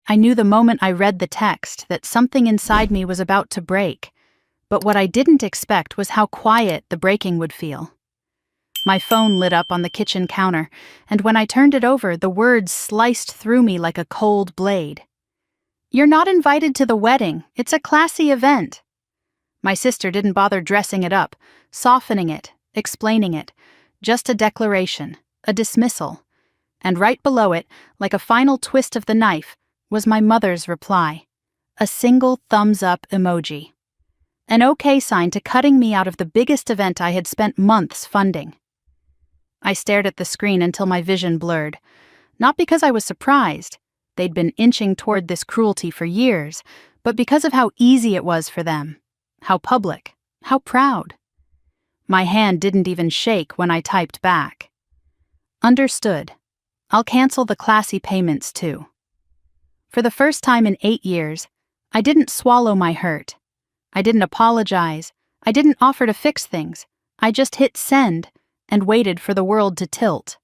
I knew the moment I read the text that something inside me was about to break, but what I didn't expect was how quiet the breaking would feel. My phone lit up on the kitchen counter, and when I turned it over, the words sliced through me like a cold blade. "You're not invited to the wedding. It's a classy event." My sister didn't bother dressing it up, softening it, explaining it. Just a declaration, a dismissal. And right below it, like a final twist of the knife, was my mother's reply. A single thumbs-up emoji. An okay sign to cutting me out of the biggest event I had spent months funding. I stared at the screen until my vision blurred. Not because I was surprised. They'd been inching toward this cruelty for years, but because of how easy it was for them. How public. How proud. My hand didn't even shake when I typed back. Understood. I'll cancel the classy payments too. For the first time in 8 years, I didn't swallow my hurt. I didn't apologize. I didn't offer to fix things. I just hit send and waited for the world to tilt.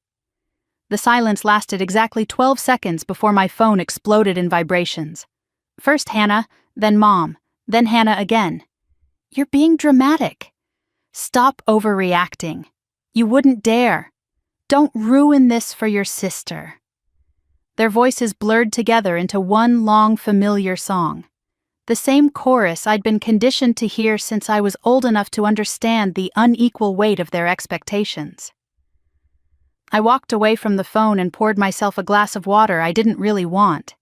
The silence lasted exactly 12 seconds before my phone exploded in vibrations. First Hannah, then Mom, then Hannah again. "You're being dramatic. Stop overreacting. You wouldn't dare. Don't ruin this for your sister." Their voices blurred together into one long, familiar song. The same chorus I'd been conditioned to hear since I was old enough to understand the unequal weight of their expectations. I walked away from the phone and poured myself a glass of water I didn't really want.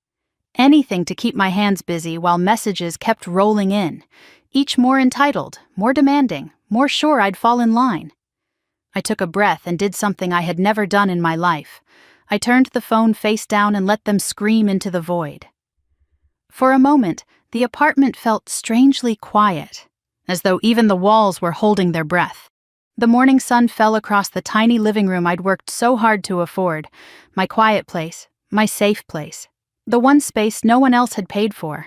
Anything to keep my hands busy while messages kept rolling in, each more entitled, more demanding, more sure I'd fall in line. I took a breath and did something I had never done in my life. I turned the phone face down and let them scream into the void. For a moment, the apartment felt strangely quiet, as though even the walls were holding their breath. The morning sun fell across the tiny living room I'd worked so hard to afford, my quiet place, my safe place, the one space no one else had paid for.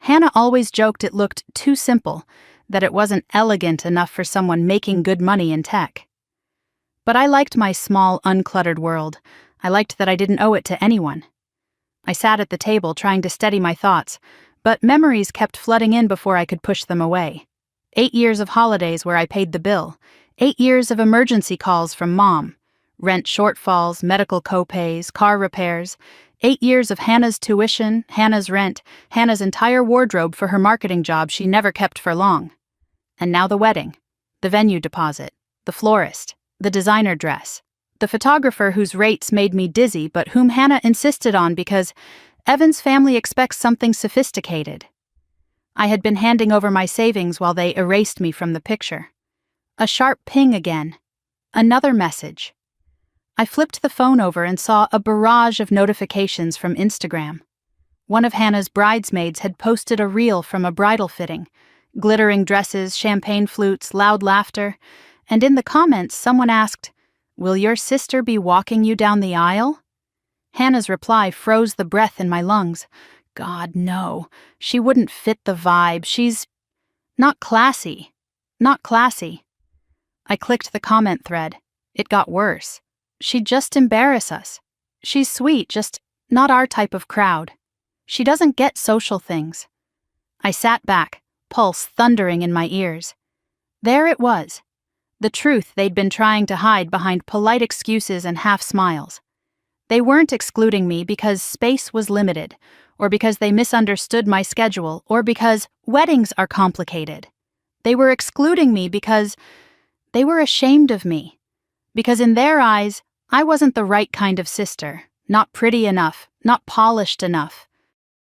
Hannah always joked it looked too simple, that it wasn't elegant enough for someone making good money in tech. But I liked my small, uncluttered world. I liked that I didn't owe it to anyone. I sat at the table trying to steady my thoughts, but memories kept flooding in before I could push them away. 8 years of holidays where I paid the bill, 8 years of emergency calls from Mom, rent shortfalls, medical co-pays, car repairs, 8 years of Hannah's tuition, Hannah's rent, Hannah's entire wardrobe for her marketing job she never kept for long. And now the wedding, the venue deposit, the florist, the designer dress, the photographer whose rates made me dizzy but whom Hannah insisted on because Evan's family expects something sophisticated. I had been handing over my savings while they erased me from the picture. A sharp ping again. Another message. I flipped the phone over and saw a barrage of notifications from Instagram. One of Hannah's bridesmaids had posted a reel from a bridal fitting, glittering dresses, champagne flutes, loud laughter, and in the comments someone asked, "Will your sister be walking you down the aisle?" Hannah's reply froze the breath in my lungs. God, no. She wouldn't fit the vibe. She's not classy. Not classy. I clicked the comment thread. It got worse. She'd just embarrass us. She's sweet, just not our type of crowd. She doesn't get social things. I sat back, pulse thundering in my ears. There it was. The truth they'd been trying to hide behind polite excuses and half smiles. They weren't excluding me because space was limited, or because they misunderstood my schedule, or because weddings are complicated. They were excluding me because they were ashamed of me. Because in their eyes, I wasn't the right kind of sister, not pretty enough, not polished enough,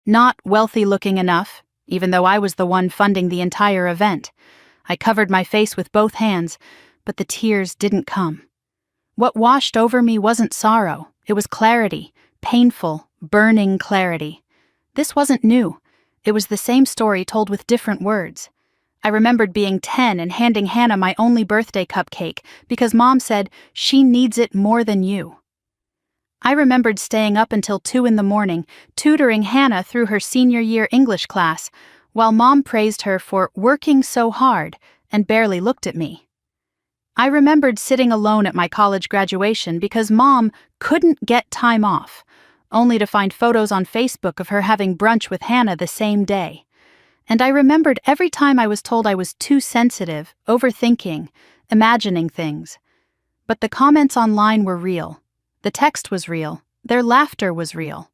not wealthy-looking enough, even though I was the one funding the entire event. I covered my face with both hands, but the tears didn't come. What washed over me wasn't sorrow, it was clarity, painful, burning clarity. This wasn't new. It was the same story told with different words. I remembered being 10 and handing Hannah my only birthday cupcake because Mom said, "She needs it more than you." I remembered staying up until 2 in the morning, tutoring Hannah through her senior year English class, while Mom praised her for working so hard and barely looked at me. I remembered sitting alone at my college graduation because Mom couldn't get time off, only to find photos on Facebook of her having brunch with Hannah the same day. And I remembered every time I was told I was too sensitive, overthinking, imagining things. But the comments online were real. The text was real. Their laughter was real.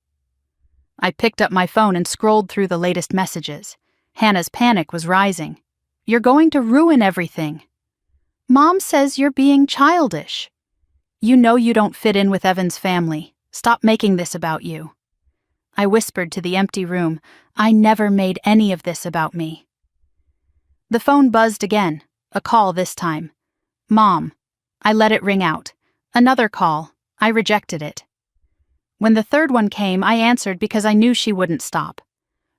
I picked up my phone and scrolled through the latest messages. Hannah's panic was rising. "You're going to ruin everything. Mom says you're being childish. You know you don't fit in with Evan's family. Stop making this about you." I whispered to the empty room, "I never made any of this about me." The phone buzzed again, a call this time. "Mom." I let it ring out. Another call. I rejected it. When the third one came, I answered because I knew she wouldn't stop.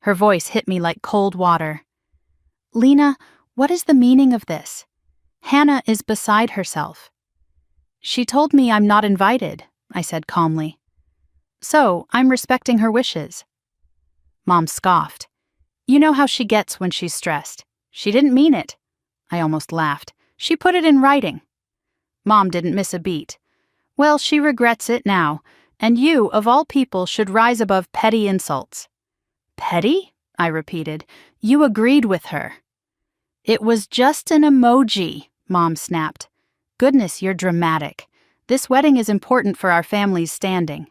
Her voice hit me like cold water. "Lena, what is the meaning of this? Hannah is beside herself." "She told me I'm not invited," I said calmly. "So, I'm respecting her wishes." Mom scoffed. "You know how she gets when she's stressed. She didn't mean it." I almost laughed. "She put it in writing." Mom didn't miss a beat. "Well, she regrets it now, and you, of all people, should rise above petty insults." "Petty?" I repeated. "You agreed with her." "It was just an emoji," Mom snapped. "Goodness, you're dramatic. This wedding is important for our family's standing.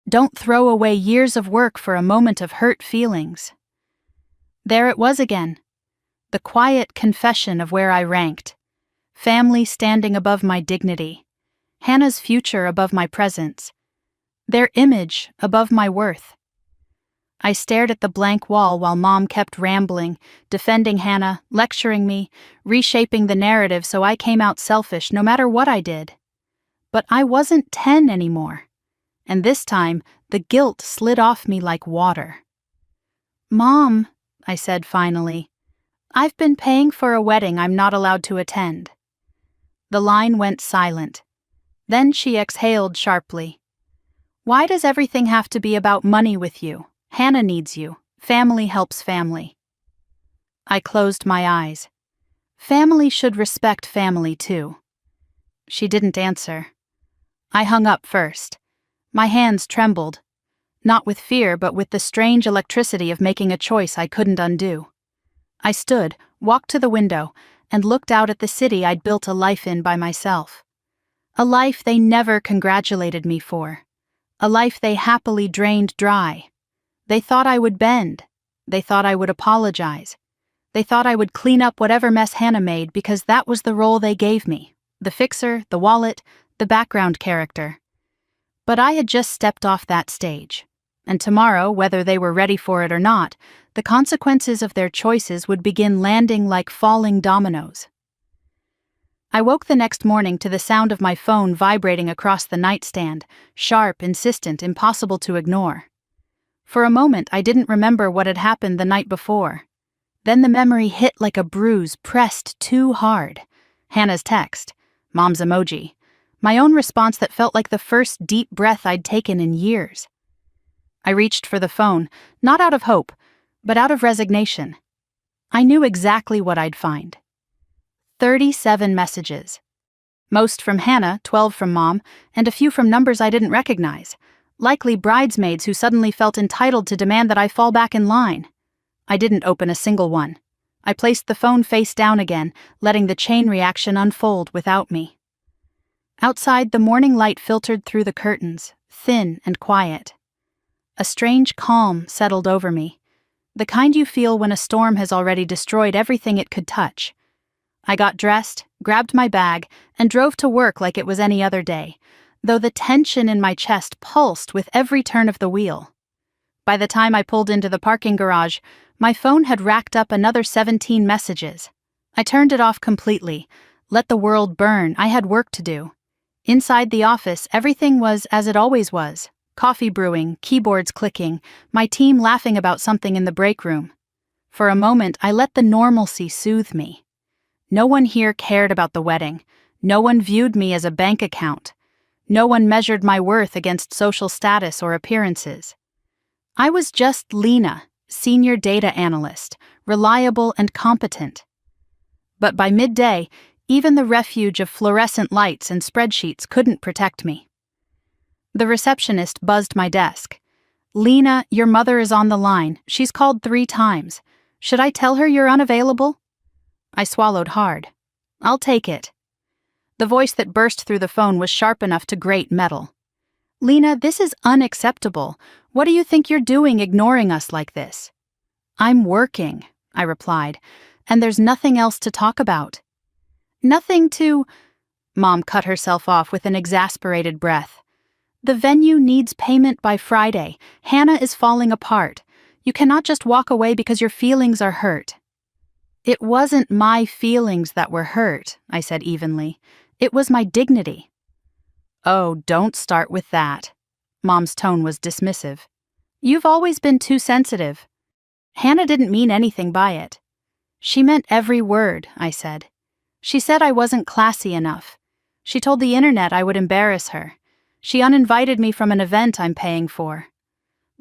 Don't throw away years of work for a moment of hurt feelings." There it was again. The quiet confession of where I ranked. Family standing above my dignity. Hannah's future above my presence. Their image above my worth. I stared at the blank wall while Mom kept rambling, defending Hannah, lecturing me, reshaping the narrative so I came out selfish no matter what I did. But I wasn't 10 anymore. And this time, the guilt slid off me like water. "Mom," I said finally, "I've been paying for a wedding I'm not allowed to attend." The line went silent. Then she exhaled sharply. "Why does everything have to be about money with you? Hannah needs you. Family helps family." I closed my eyes. Family should respect family too. She didn't answer. I hung up first. My hands trembled, not with fear but with the strange electricity of making a choice I couldn't undo. I stood, walked to the window, and looked out at the city I'd built a life in by myself. A life they never congratulated me for. A life they happily drained dry. They thought I would bend. They thought I would apologize. They thought I would clean up whatever mess Hannah made because that was the role they gave me. The fixer, the wallet, the background character. But I had just stepped off that stage. And tomorrow, whether they were ready for it or not, the consequences of their choices would begin landing like falling dominoes. I woke the next morning to the sound of my phone vibrating across the nightstand, sharp, insistent, impossible to ignore. For a moment, I didn't remember what had happened the night before. Then the memory hit like a bruise pressed too hard. Hannah's text, Mom's emoji, my own response that felt like the first deep breath I'd taken in years. I reached for the phone, not out of hope, but out of resignation. I knew exactly what I'd find. 37 messages. Most from Hannah, 12 from Mom, and a few from numbers I didn't recognize. Likely bridesmaids who suddenly felt entitled to demand that I fall back in line. I didn't open a single one. I placed the phone face down again, letting the chain reaction unfold without me. Outside, the morning light filtered through the curtains, thin and quiet. A strange calm settled over me, the kind you feel when a storm has already destroyed everything it could touch. I got dressed, grabbed my bag, and drove to work like it was any other day, though the tension in my chest pulsed with every turn of the wheel. By the time I pulled into the parking garage, my phone had racked up another 17 messages. I turned it off completely. Let the world burn, I had work to do. Inside the office, everything was as it always was. Coffee brewing, keyboards clicking, my team laughing about something in the break room. For a moment, I let the normalcy soothe me. No one here cared about the wedding. No one viewed me as a bank account. No one measured my worth against social status or appearances. I was just Lena, senior data analyst, reliable and competent. But by midday, even the refuge of fluorescent lights and spreadsheets couldn't protect me. The receptionist buzzed my desk. "Lena, your mother is on the line. She's called 3 times. Should I tell her you're unavailable?" I swallowed hard. "I'll take it." The voice that burst through the phone was sharp enough to grate metal. "Lena, this is unacceptable. What do you think you're doing ignoring us like this?" "I'm working," I replied, "and there's nothing else to talk about." "Nothing to—" Mom cut herself off with an exasperated breath. "The venue needs payment by Friday. Hannah is falling apart. You cannot just walk away because your feelings are hurt." "It wasn't my feelings that were hurt," I said evenly. "It was my dignity." "Oh, don't start with that." Mom's tone was dismissive. "You've always been too sensitive." "Hannah didn't mean anything by it." "She meant every word," I said. "She said I wasn't classy enough. She told the internet I would embarrass her. She uninvited me from an event I'm paying for."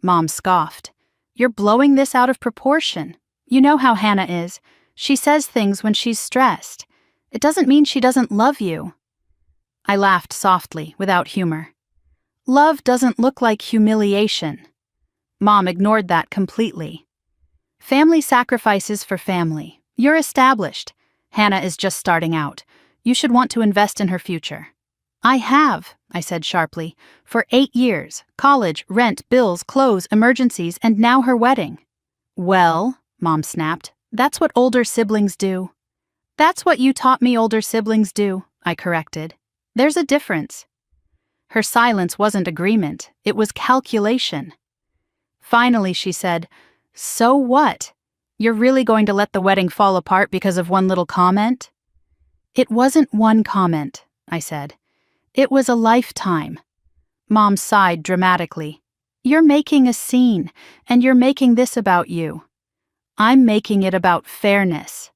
Mom scoffed. "You're blowing this out of proportion. You know how Hannah is. She says things when she's stressed. It doesn't mean she doesn't love you." I laughed softly, without humor. "Love doesn't look like humiliation." Mom ignored that completely. "Family sacrifices for family. You're established. Hannah is just starting out. You should want to invest in her future." "I have," I said sharply, "for 8 years. College, rent, bills, clothes, emergencies, and now her wedding." "Well," Mom snapped, "that's what older siblings do." "That's what you taught me older siblings do," I corrected. "There's a difference." Her silence wasn't agreement, it was calculation. Finally, she said, "So what? You're really going to let the wedding fall apart because of one little comment?" "It wasn't one comment," I said. "It was a lifetime." Mom sighed dramatically. "You're making a scene, and you're making this about you." "I'm making it about fairness."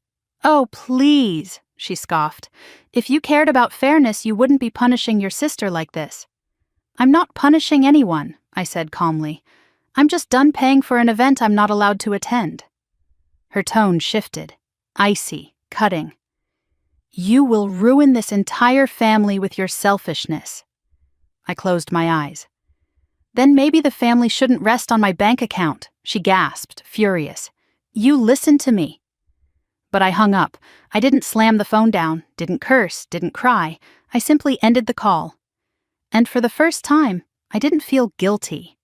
"Oh, please," she scoffed. "If you cared about fairness, you wouldn't be punishing your sister like this." "I'm not punishing anyone," I said calmly. "I'm just done paying for an event I'm not allowed to attend." Her tone shifted, icy, cutting. "You will ruin this entire family with your selfishness." I closed my eyes. "Then maybe the family shouldn't rest on my bank account," she gasped, furious. "You listen to me." But I hung up. I didn't slam the phone down, didn't curse, didn't cry. I simply ended the call. And for the first time, I didn't feel guilty.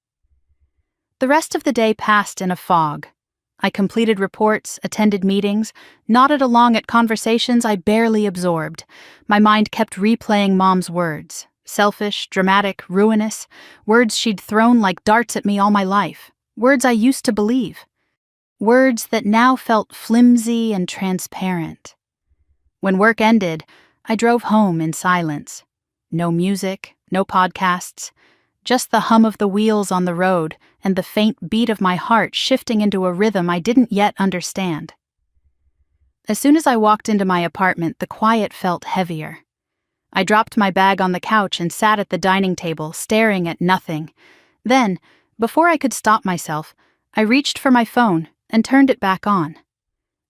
The rest of the day passed in a fog. I completed reports, attended meetings, nodded along at conversations I barely absorbed. My mind kept replaying Mom's words. Selfish, dramatic, ruinous. Words she'd thrown like darts at me all my life. Words I used to believe. Words that now felt flimsy and transparent. When work ended, I drove home in silence. No music, no podcasts, just the hum of the wheels on the road and the faint beat of my heart shifting into a rhythm I didn't yet understand. As soon as I walked into my apartment, the quiet felt heavier. I dropped my bag on the couch and sat at the dining table, staring at nothing. Then, before I could stop myself, I reached for my phone and turned it back on.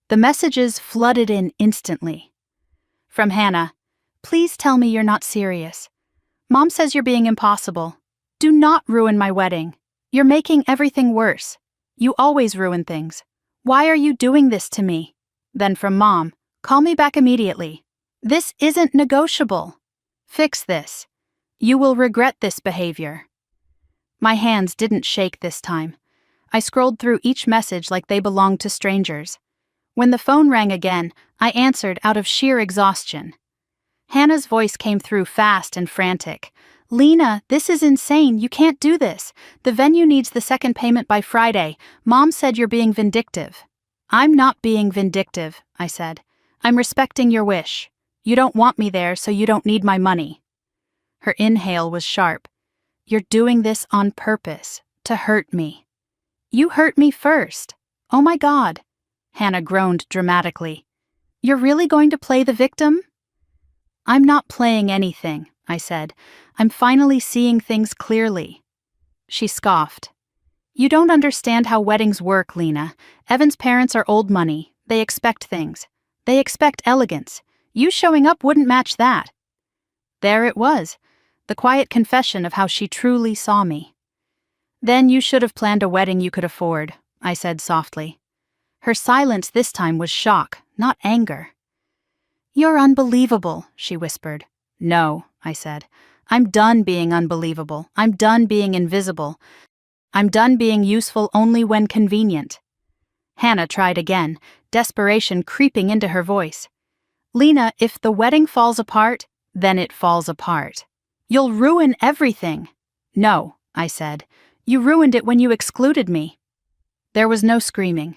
The messages flooded in instantly. From Hannah, "Please tell me you're not serious. Mom says you're being impossible. Do not ruin my wedding. You're making everything worse. You always ruin things. Why are you doing this to me?" Then from Mom, "Call me back immediately. This isn't negotiable. Fix this. You will regret this behavior." My hands didn't shake this time. I scrolled through each message like they belonged to strangers. When the phone rang again, I answered out of sheer exhaustion. Hannah's voice came through fast and frantic. "Lena, this is insane. You can't do this. The venue needs the second payment by Friday. Mom said you're being vindictive." "I'm not being vindictive," I said. "I'm respecting your wish. You don't want me there, so you don't need my money." Her inhale was sharp. "You're doing this on purpose, to hurt me." "You hurt me first." "Oh my God." Hannah groaned dramatically. "You're really going to play the victim?" "I'm not playing anything," I said. "I'm finally seeing things clearly." She scoffed. "You don't understand how weddings work, Lena. Evan's parents are old money. They expect things. They expect elegance. You showing up wouldn't match that." There it was. the quiet confession of how she truly saw me. "Then you should have planned a wedding you could afford," I said softly. Her silence this time was shock, not anger. "You're unbelievable," she whispered. "No," I said. "I'm done being unbelievable. I'm done being invisible. I'm done being useful only when convenient." Hannah tried again, desperation creeping into her voice. "Lena, if the wedding falls apart, then it falls apart. You'll ruin everything." "No," I said. "You ruined it when you excluded me." There was no screaming,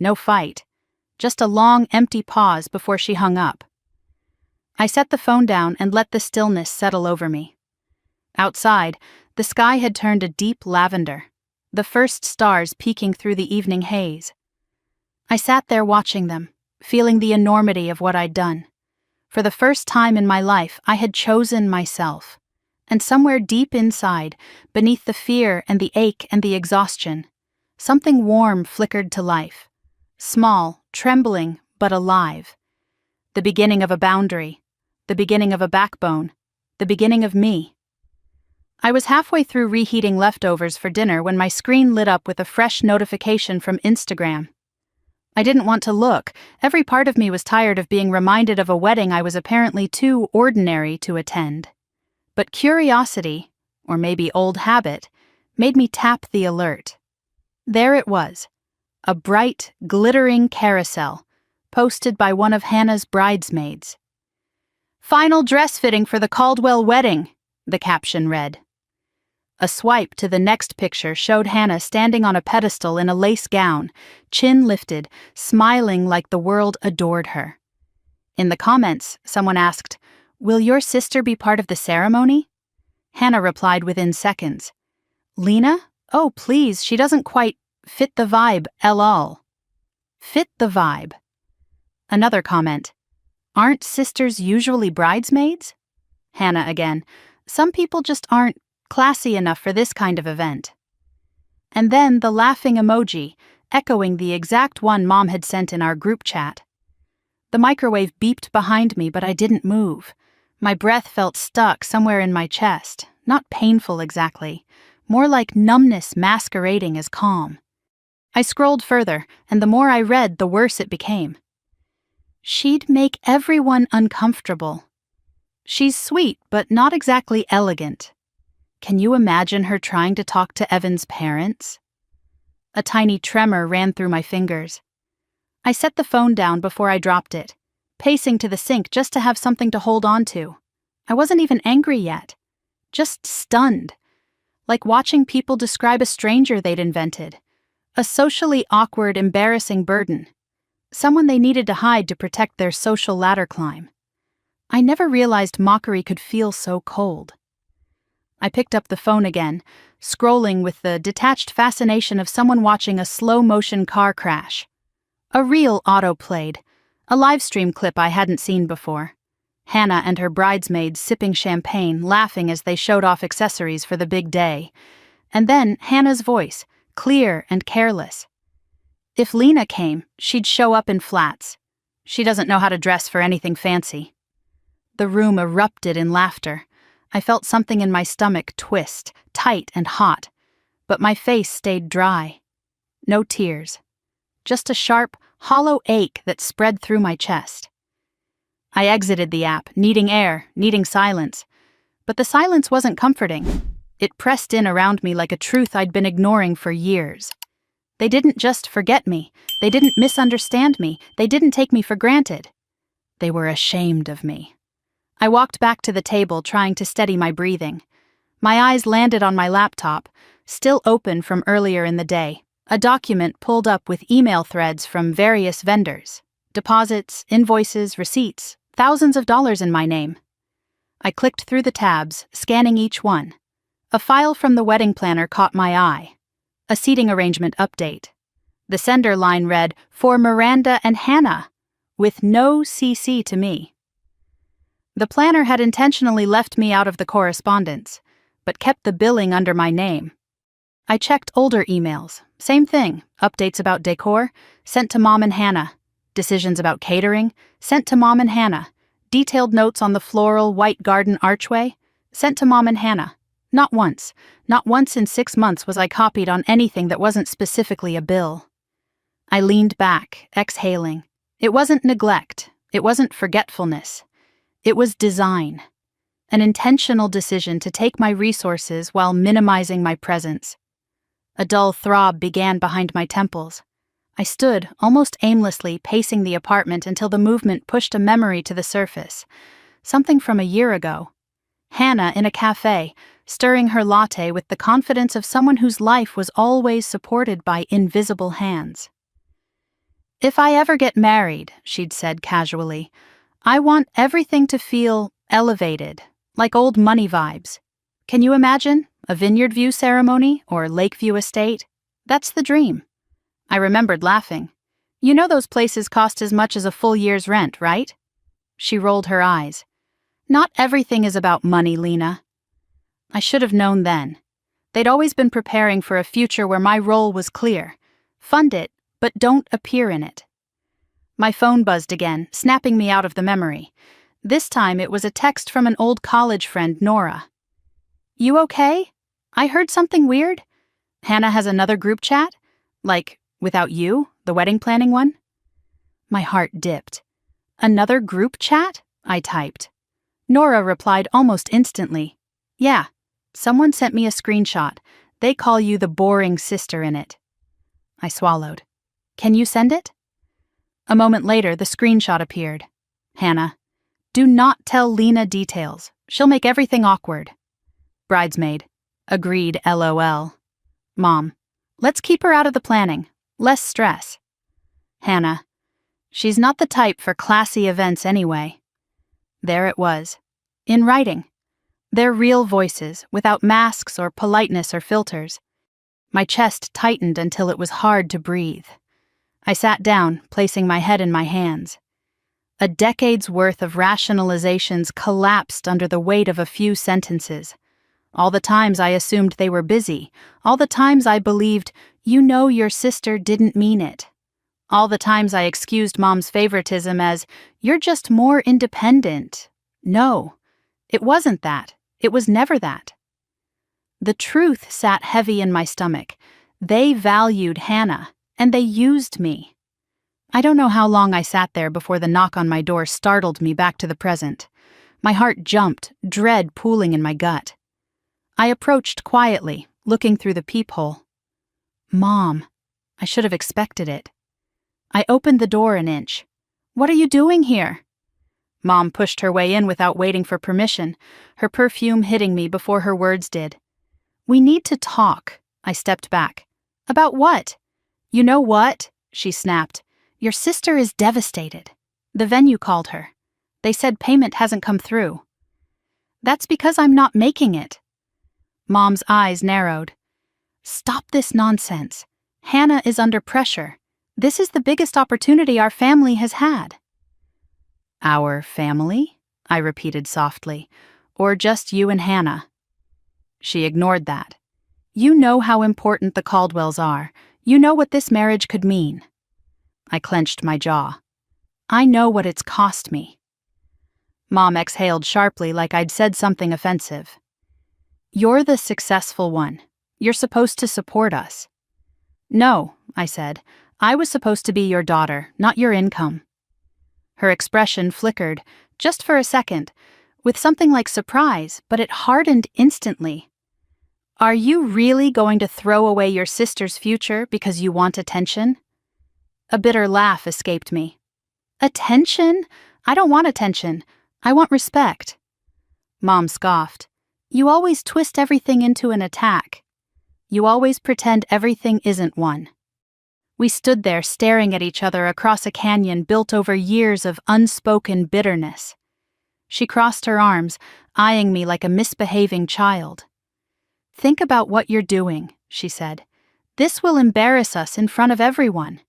no fight, just a long, empty pause before she hung up. I set the phone down and let the stillness settle over me. Outside, the sky had turned a deep lavender, the first stars peeking through the evening haze. I sat there watching them, feeling the enormity of what I'd done. For the first time in my life, I had chosen myself. And somewhere deep inside, beneath the fear and the ache and the exhaustion, something warm flickered to life. Small, trembling, but alive. The beginning of a boundary, the beginning of a backbone, the beginning of me. I was halfway through reheating leftovers for dinner when my screen lit up with a fresh notification from Instagram. I didn't want to look. Every part of me was tired of being reminded of a wedding I was apparently too ordinary to attend. But curiosity, or maybe old habit, made me tap the alert. There it was, a bright, glittering carousel, posted by one of Hannah's bridesmaids. "Final dress fitting for the Caldwell wedding," the caption read. A swipe to the next picture showed Hannah standing on a pedestal in a lace gown, chin lifted, smiling like the world adored her. In the comments, someone asked, "Will your sister be part of the ceremony?" Hannah replied within seconds, "Lena? Oh, please, she doesn't quite fit the vibe, lol." Fit the vibe. Another comment, "Aren't sisters usually bridesmaids?" Hannah again, "Some people just aren't classy enough for this kind of event." And then the laughing emoji, echoing the exact one Mom had sent in our group chat. The microwave beeped behind me, but I didn't move. My breath felt stuck somewhere in my chest, not painful exactly, more like numbness masquerading as calm. I scrolled further, and the more I read, the worse it became. "She'd make everyone uncomfortable. She's sweet, but not exactly elegant. Can you imagine her trying to talk to Evan's parents?" A tiny tremor ran through my fingers. I set the phone down before I dropped it, pacing to the sink just to have something to hold on to. I wasn't even angry yet, just stunned, like watching people describe a stranger they'd invented, a socially awkward, embarrassing burden, someone they needed to hide to protect their social ladder climb. I never realized mockery could feel so cold. I picked up the phone again, scrolling with the detached fascination of someone watching a slow-motion car crash. A reel auto-played, a live-stream clip I hadn't seen before. Hannah and her bridesmaids sipping champagne, laughing as they showed off accessories for the big day. And then Hannah's voice, clear and careless. "If Lena came, she'd show up in flats. She doesn't know how to dress for anything fancy." The room erupted in laughter. I felt something in my stomach twist, tight and hot, but my face stayed dry. No tears. Just a sharp, hollow ache that spread through my chest. I exited the app, needing air, needing silence. But the silence wasn't comforting. It pressed in around me like a truth I'd been ignoring for years. They didn't just forget me. They didn't misunderstand me. They didn't take me for granted. They were ashamed of me. I walked back to the table, trying to steady my breathing. My eyes landed on my laptop, still open from earlier in the day, a document pulled up with email threads from various vendors. Deposits, invoices, receipts, thousands of dollars in my name. I clicked through the tabs, scanning each one. A file from the wedding planner caught my eye. A seating arrangement update. The sender line read, "For Miranda and Hannah," with no CC to me. The planner had intentionally left me out of the correspondence, but kept the billing under my name. I checked older emails. Same thing. Updates about decor, sent to Mom and Hannah. Decisions about catering, sent to Mom and Hannah. Detailed notes on the floral white garden archway, Sent to Mom and Hannah. Not once. Not once in 6 months was I copied on anything that wasn't specifically a bill. I leaned back, exhaling. It wasn't neglect. It wasn't forgetfulness. It was design. An intentional decision to take my resources while minimizing my presence. A dull throb began behind my temples. I stood, almost aimlessly, pacing the apartment until the movement pushed a memory to the surface. Something from a year ago. Hannah in a cafe, stirring her latte with the confidence of someone whose life was always supported by invisible hands. "If I ever get married," she'd said casually, "I want everything to feel elevated, like old money vibes. Can you imagine? A vineyard view ceremony or Lakeview estate? That's the dream." I remembered laughing. "You know those places cost as much as a full year's rent, right?" She rolled her eyes. "Not everything is about money, Lena." I should have known then. They'd always been preparing for a future where my role was clear. Fund it, but don't appear in it. My phone buzzed again, snapping me out of the memory. This time it was a text from an old college friend, Nora. "You okay? I heard something weird. Hannah has another group chat? Like, without you, the wedding planning one?" My heart dipped. "Another group chat?" I typed. Nora replied almost instantly. "Yeah, someone sent me a screenshot. They call you the boring sister in it." I swallowed. "Can you send it?" A moment later, the screenshot appeared. Hannah, "Do not tell Lena details. She'll make everything awkward." Bridesmaid, "Agreed, LOL." Mom, "Let's keep her out of the planning. Less stress." Hannah, "She's not the type for classy events anyway." There it was. In writing. Their real voices, without masks or politeness or filters. My chest tightened until it was hard to breathe. I sat down, placing my head in my hands. A decade's worth of rationalizations collapsed under the weight of a few sentences. All the times I assumed they were busy. All the times I believed, "You know your sister didn't mean it." All the times I excused Mom's favoritism as, "You're just more independent." No, it wasn't that. It was never that. The truth sat heavy in my stomach. They valued Hannah, and they used me. I don't know how long I sat there before the knock on my door startled me back to the present. My heart jumped, dread pooling in my gut. I approached quietly, looking through the peephole. "Mom," I should have expected it. I opened the door an inch. "What are you doing here?" Mom pushed her way in without waiting for permission, her perfume hitting me before her words did. "We need to talk." I stepped back. "About what?" "You know what?" she snapped. "Your sister is devastated. The venue called her. They said payment hasn't come through." "That's because I'm not making it." Mom's eyes narrowed. "Stop this nonsense. Hannah is under pressure. This is the biggest opportunity our family has had." "Our family?" I repeated softly. "Or just you and Hannah?" She ignored that. "You know how important the Caldwells are. You know what this marriage could mean." I clenched my jaw. "I know what it's cost me." Mom exhaled sharply like I'd said something offensive. "You're the successful one. You're supposed to support us." "No," I said. "I was supposed to be your daughter, not your income." Her expression flickered, just for a second, with something like surprise, but it hardened instantly. "Are you really going to throw away your sister's future because you want attention?" A bitter laugh escaped me. "Attention? I don't want attention. I want respect." Mom scoffed. "You always twist everything into an attack. You always pretend everything isn't one." We stood there staring at each other across a canyon built over years of unspoken bitterness. She crossed her arms, eyeing me like a misbehaving child. "Think about what you're doing," she said. "This will embarrass us in front of everyone."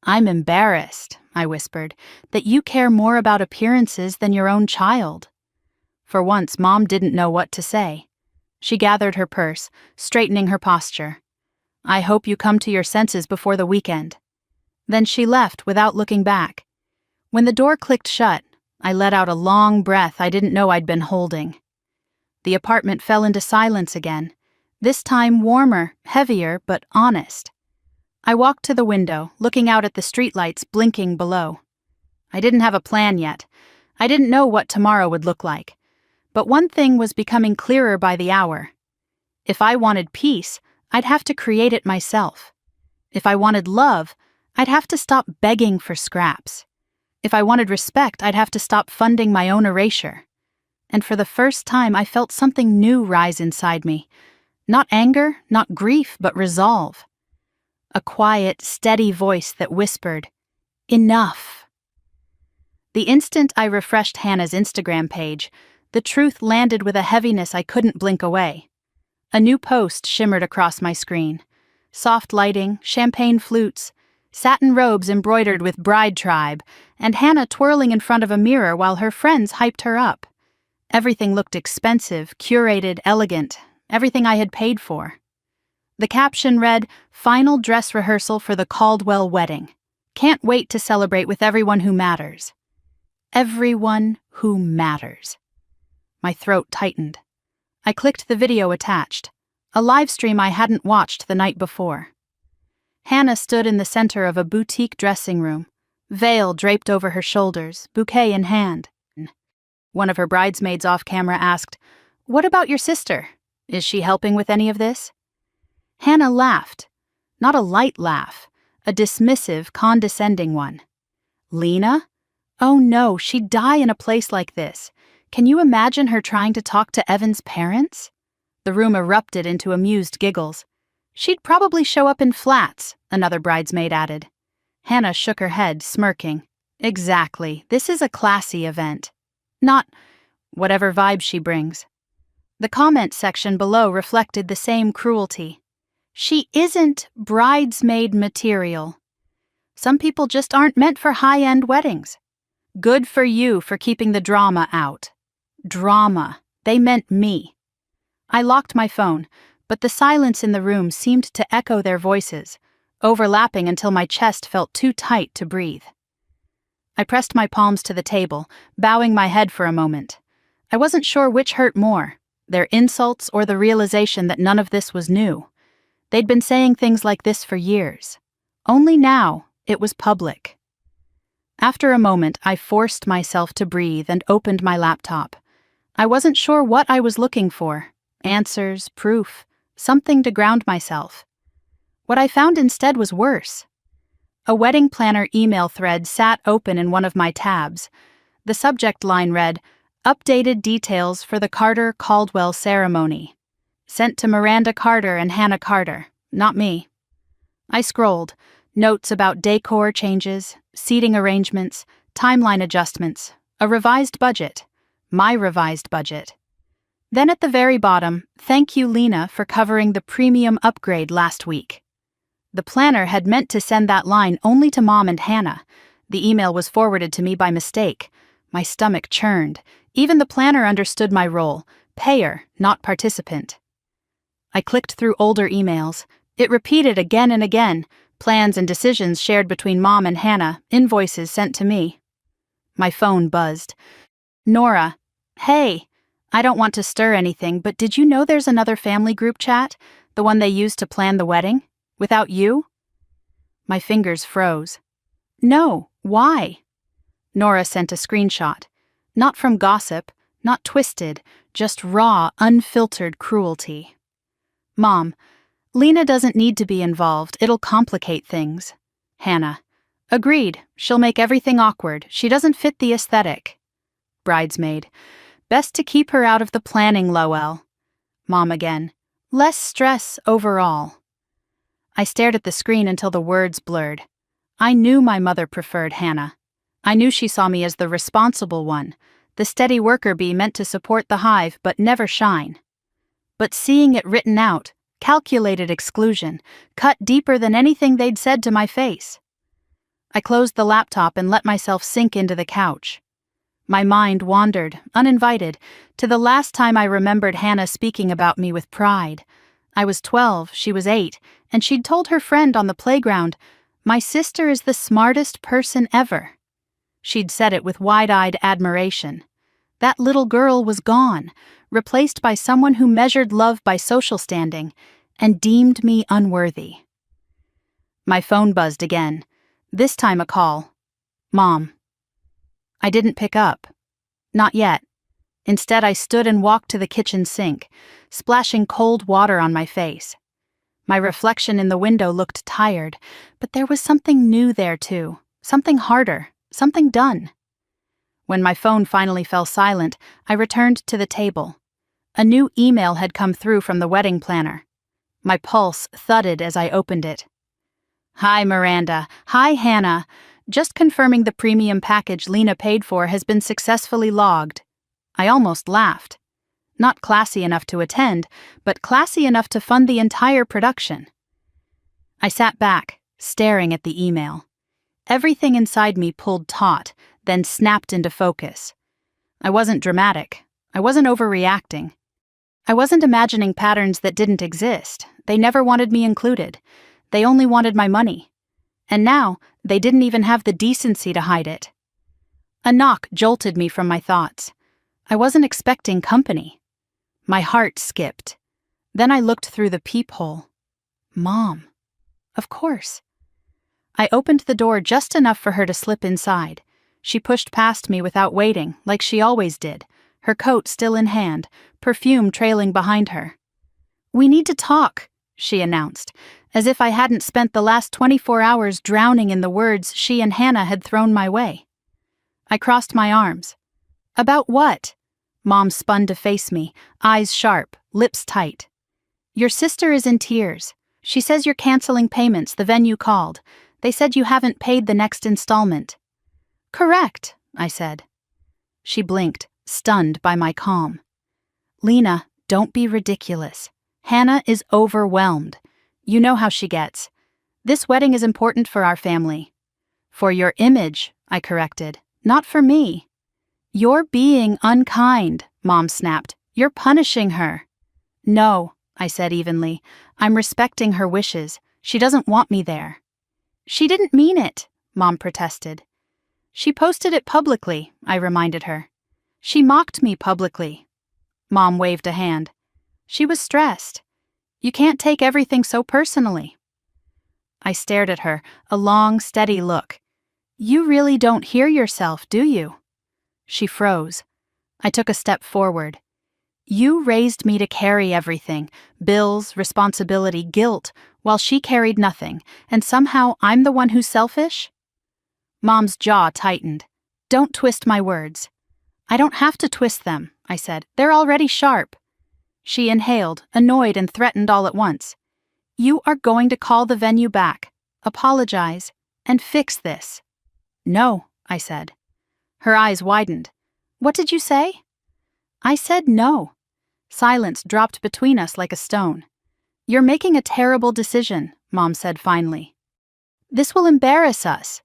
"I'm embarrassed," I whispered, "that you care more about appearances than your own child." For once, Mom didn't know what to say. She gathered her purse, straightening her posture. "I hope you come to your senses before the weekend." Then she left without looking back. When the door clicked shut, I let out a long breath I didn't know I'd been holding. The apartment fell into silence again, this time warmer, heavier, but honest. I walked to the window, looking out at the streetlights blinking below. I didn't have a plan yet. I didn't know what tomorrow would look like. But one thing was becoming clearer by the hour. If I wanted peace, I'd have to create it myself. If I wanted love, I'd have to stop begging for scraps. If I wanted respect, I'd have to stop funding my own erasure. And for the first time, I felt something new rise inside me. Not anger, not grief, but resolve. A quiet, steady voice that whispered, "Enough." The instant I refreshed Hannah's Instagram page, the truth landed with a heaviness I couldn't blink away. A new post shimmered across my screen. Soft lighting, champagne flutes, satin robes embroidered with bride tribe, and Hannah twirling in front of a mirror while her friends hyped her up. Everything looked expensive, curated, elegant, everything I had paid for. The caption read, "Final dress rehearsal for the Caldwell wedding. Can't wait to celebrate with everyone who matters." Everyone who matters. My throat tightened. I clicked the video attached, a live stream I hadn't watched the night before. Hannah stood in the center of a boutique dressing room, veil draped over her shoulders, bouquet in hand. One of her bridesmaids off camera asked, "What about your sister? Is she helping with any of this?" Hannah laughed. Not a light laugh, a dismissive, condescending one. "Lena? Oh no, she'd die in a place like this. Can you imagine her trying to talk to Evan's parents?" The room erupted into amused giggles. "She'd probably show up in flats," another bridesmaid added. Hannah shook her head, smirking. "Exactly, this is a classy event. Not whatever vibe she brings." The comment section below reflected the same cruelty. "She isn't bridesmaid material. Some people just aren't meant for high-end weddings. Good for you for keeping the drama out." Drama. They meant me. I locked my phone, but the silence in the room seemed to echo their voices, overlapping until my chest felt too tight to breathe. I pressed my palms to the table, bowing my head for a moment. I wasn't sure which hurt more, their insults or the realization that none of this was new. They'd been saying things like this for years. Only now, it was public. After a moment, I forced myself to breathe and opened my laptop. I wasn't sure what I was looking for. Answers, proof, something to ground myself. What I found instead was worse. A wedding planner email thread sat open in one of my tabs. The subject line read, "Updated details for the Carter-Caldwell ceremony. Sent to Miranda Carter and Hannah Carter, not me." I scrolled. Notes about decor changes, seating arrangements, timeline adjustments, a revised budget. My revised budget. Then at the very bottom, "Thank you, Lena, for covering the premium upgrade last week." The planner had meant to send that line only to Mom and Hannah. The email was forwarded to me by mistake. My stomach churned. Even the planner understood my role, payer, not participant. I clicked through older emails. It repeated again and again, plans and decisions shared between Mom and Hannah, invoices sent to me. My phone buzzed. "Nora, hey, I don't want to stir anything, but did you know there's another family group chat, the one they used to plan the wedding? Without you?" My fingers froze. "No, why?" Nora sent a screenshot. Not from gossip, not twisted, just raw, unfiltered cruelty. "Mom, Lena doesn't need to be involved, it'll complicate things." Hannah, "Agreed, she'll make everything awkward, she doesn't fit the aesthetic." Bridesmaid, "Best to keep her out of the planning, Lowell." Mom again, "Less stress overall." I stared at the screen until the words blurred. I knew my mother preferred Hannah. I knew she saw me as the responsible one, the steady worker bee meant to support the hive but never shine. But seeing it written out, calculated exclusion, cut deeper than anything they'd said to my face. I closed the laptop and let myself sink into the couch. My mind wandered, uninvited, to the last time I remembered Hannah speaking about me with pride. I was 12, she was 8, and she'd told her friend on the playground, "My sister is the smartest person ever." She'd said it with wide-eyed admiration. That little girl was gone, replaced by someone who measured love by social standing and deemed me unworthy. My phone buzzed again, this time a call. Mom. I didn't pick up. Not yet. Instead, I stood and walked to the kitchen sink, splashing cold water on my face. My reflection in the window looked tired, but there was something new there too, something harder, something done. When my phone finally fell silent, I returned to the table. A new email had come through from the wedding planner. My pulse thudded as I opened it. Hi, Miranda. Hi, Hannah. Just confirming the premium package Lena paid for has been successfully logged. I almost laughed. Not classy enough to attend, but classy enough to fund the entire production. I sat back, staring at the email. Everything inside me pulled taut, then snapped into focus. I wasn't dramatic. I wasn't overreacting. I wasn't imagining patterns that didn't exist. They never wanted me included. They only wanted my money. And now, they didn't even have the decency to hide it. A knock jolted me from my thoughts. I wasn't expecting company. My heart skipped. Then I looked through the peephole. Mom. Of course. I opened the door just enough for her to slip inside. She pushed past me without waiting, like she always did, her coat still in hand, perfume trailing behind her. We need to talk, she announced, as if I hadn't spent the last 24 hours drowning in the words she and Hannah had thrown my way. I crossed my arms. About what? Mom spun to face me, eyes sharp, lips tight. Your sister is in tears. She says you're canceling payments the venue called. They said you haven't paid the next installment. Correct, I said. She blinked, stunned by my calm. Lena, don't be ridiculous. Hannah is overwhelmed. You know how she gets. This wedding is important for our family. For your image, I corrected, not for me. You're being unkind, Mom snapped. You're punishing her. No, I said evenly. I'm respecting her wishes. She doesn't want me there. She didn't mean it, Mom protested. She posted it publicly, I reminded her. She mocked me publicly. Mom waved a hand. She was stressed. You can't take everything so personally. I stared at her, a long, steady look. You really don't hear yourself, do you? She froze. I took a step forward. You raised me to carry everything, bills, responsibility, guilt, while she carried nothing, and somehow I'm the one who's selfish? Mom's jaw tightened. Don't twist my words. I don't have to twist them, I said. They're already sharp. She inhaled, annoyed and threatened all at once. You are going to call the venue back, apologize, and fix this. No, I said. Her eyes widened. What did you say? I said no. Silence dropped between us like a stone. You're making a terrible decision, Mom said finally. This will embarrass us.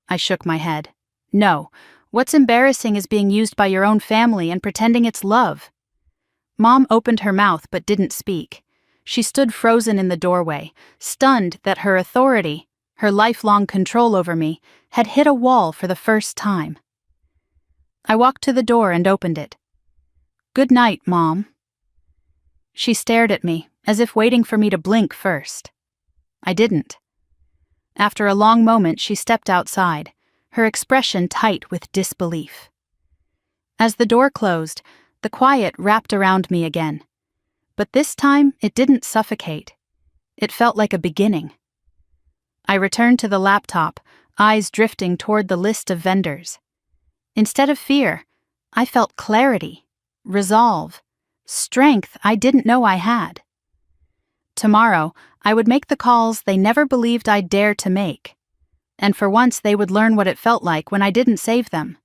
I shook my head. No, what's embarrassing is being used by your own family and pretending it's love. Mom opened her mouth but didn't speak. She stood frozen in the doorway, stunned that her authority, her lifelong control over me, had hit a wall for the first time. I walked to the door and opened it. Good night, Mom. She stared at me, as if waiting for me to blink first. I didn't. After a long moment, she stepped outside, her expression tight with disbelief. As the door closed, the quiet wrapped around me again. But this time, it didn't suffocate. It felt like a beginning. I returned to the laptop, eyes drifting toward the list of vendors. Instead of fear, I felt clarity, resolve, strength I didn't know I had. Tomorrow, I would make the calls they never believed I'd dare to make. And for once they would learn what it felt like when I didn't save them.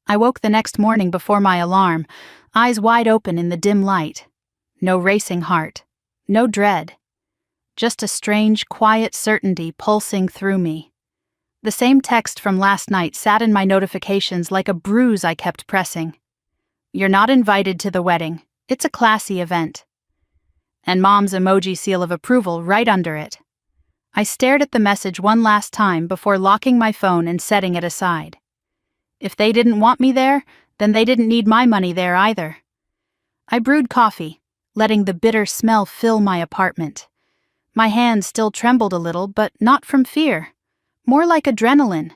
I woke the next morning before my alarm, eyes wide open in the dim light. No racing heart, no dread. Just a strange, quiet certainty pulsing through me. The same text from last night sat in my notifications like a bruise I kept pressing. You're not invited to the wedding. It's a classy event. And Mom's emoji seal of approval right under it. I stared at the message one last time before locking my phone and setting it aside. If they didn't want me there, then they didn't need my money there either. I brewed coffee, letting the bitter smell fill my apartment. My hands still trembled a little, but not from fear. More like adrenaline,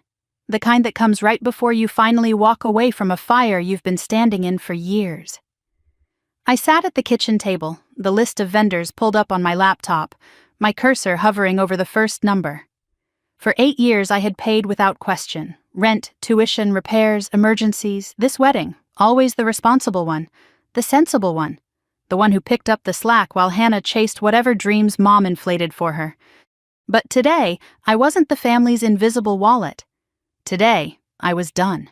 the kind that comes right before you finally walk away from a fire you've been standing in for years. I sat at the kitchen table, the list of vendors pulled up on my laptop, my cursor hovering over the first number. For 8 years I had paid without question. Rent, tuition, repairs, emergencies, this wedding, always the responsible one, the sensible one, the one who picked up the slack while Hannah chased whatever dreams Mom inflated for her. But today, I wasn't the family's invisible wallet. Today, I was done.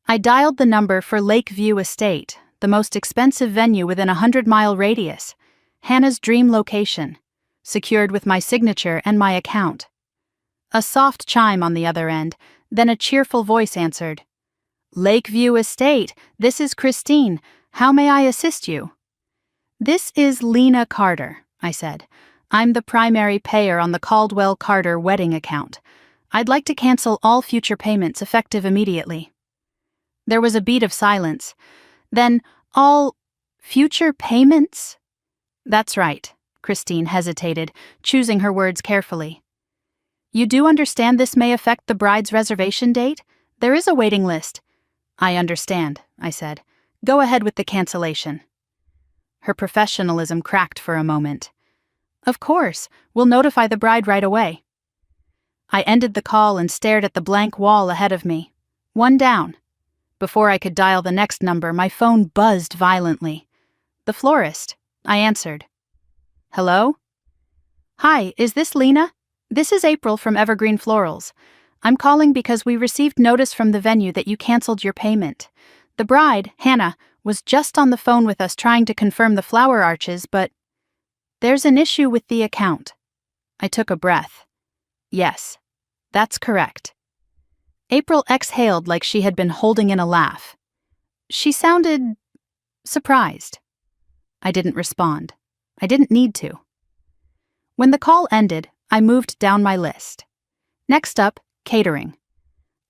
I dialed the number for Lakeview Estate, the most expensive venue within a 100-mile radius, Hannah's dream location, secured with my signature and my account. A soft chime on the other end, then a cheerful voice answered. Lakeview Estate, this is Christine. How may I assist you? This is Lena Carter, I said. I'm the primary payer on the Caldwell-Carter wedding account. I'd like to cancel all future payments effective immediately. There was a beat of silence. Then, all future payments? That's right, Christine hesitated, choosing her words carefully. You do understand this may affect the bride's reservation date? There is a waiting list. I understand, I said. Go ahead with the cancellation. Her professionalism cracked for a moment. Of course, we'll notify the bride right away. I ended the call and stared at the blank wall ahead of me. One down. Before I could dial the next number, my phone buzzed violently. The florist. I answered. Hello? Hi, is this Lena? This is April from Evergreen Florals. I'm calling because we received notice from the venue that you canceled your payment. The bride, Hannah, was just on the phone with us trying to confirm the flower arches, but there's an issue with the account. I took a breath. Yes, that's correct. April exhaled like she had been holding in a laugh. She sounded surprised. I didn't respond. I didn't need to. When the call ended, I moved down my list. Next up, catering.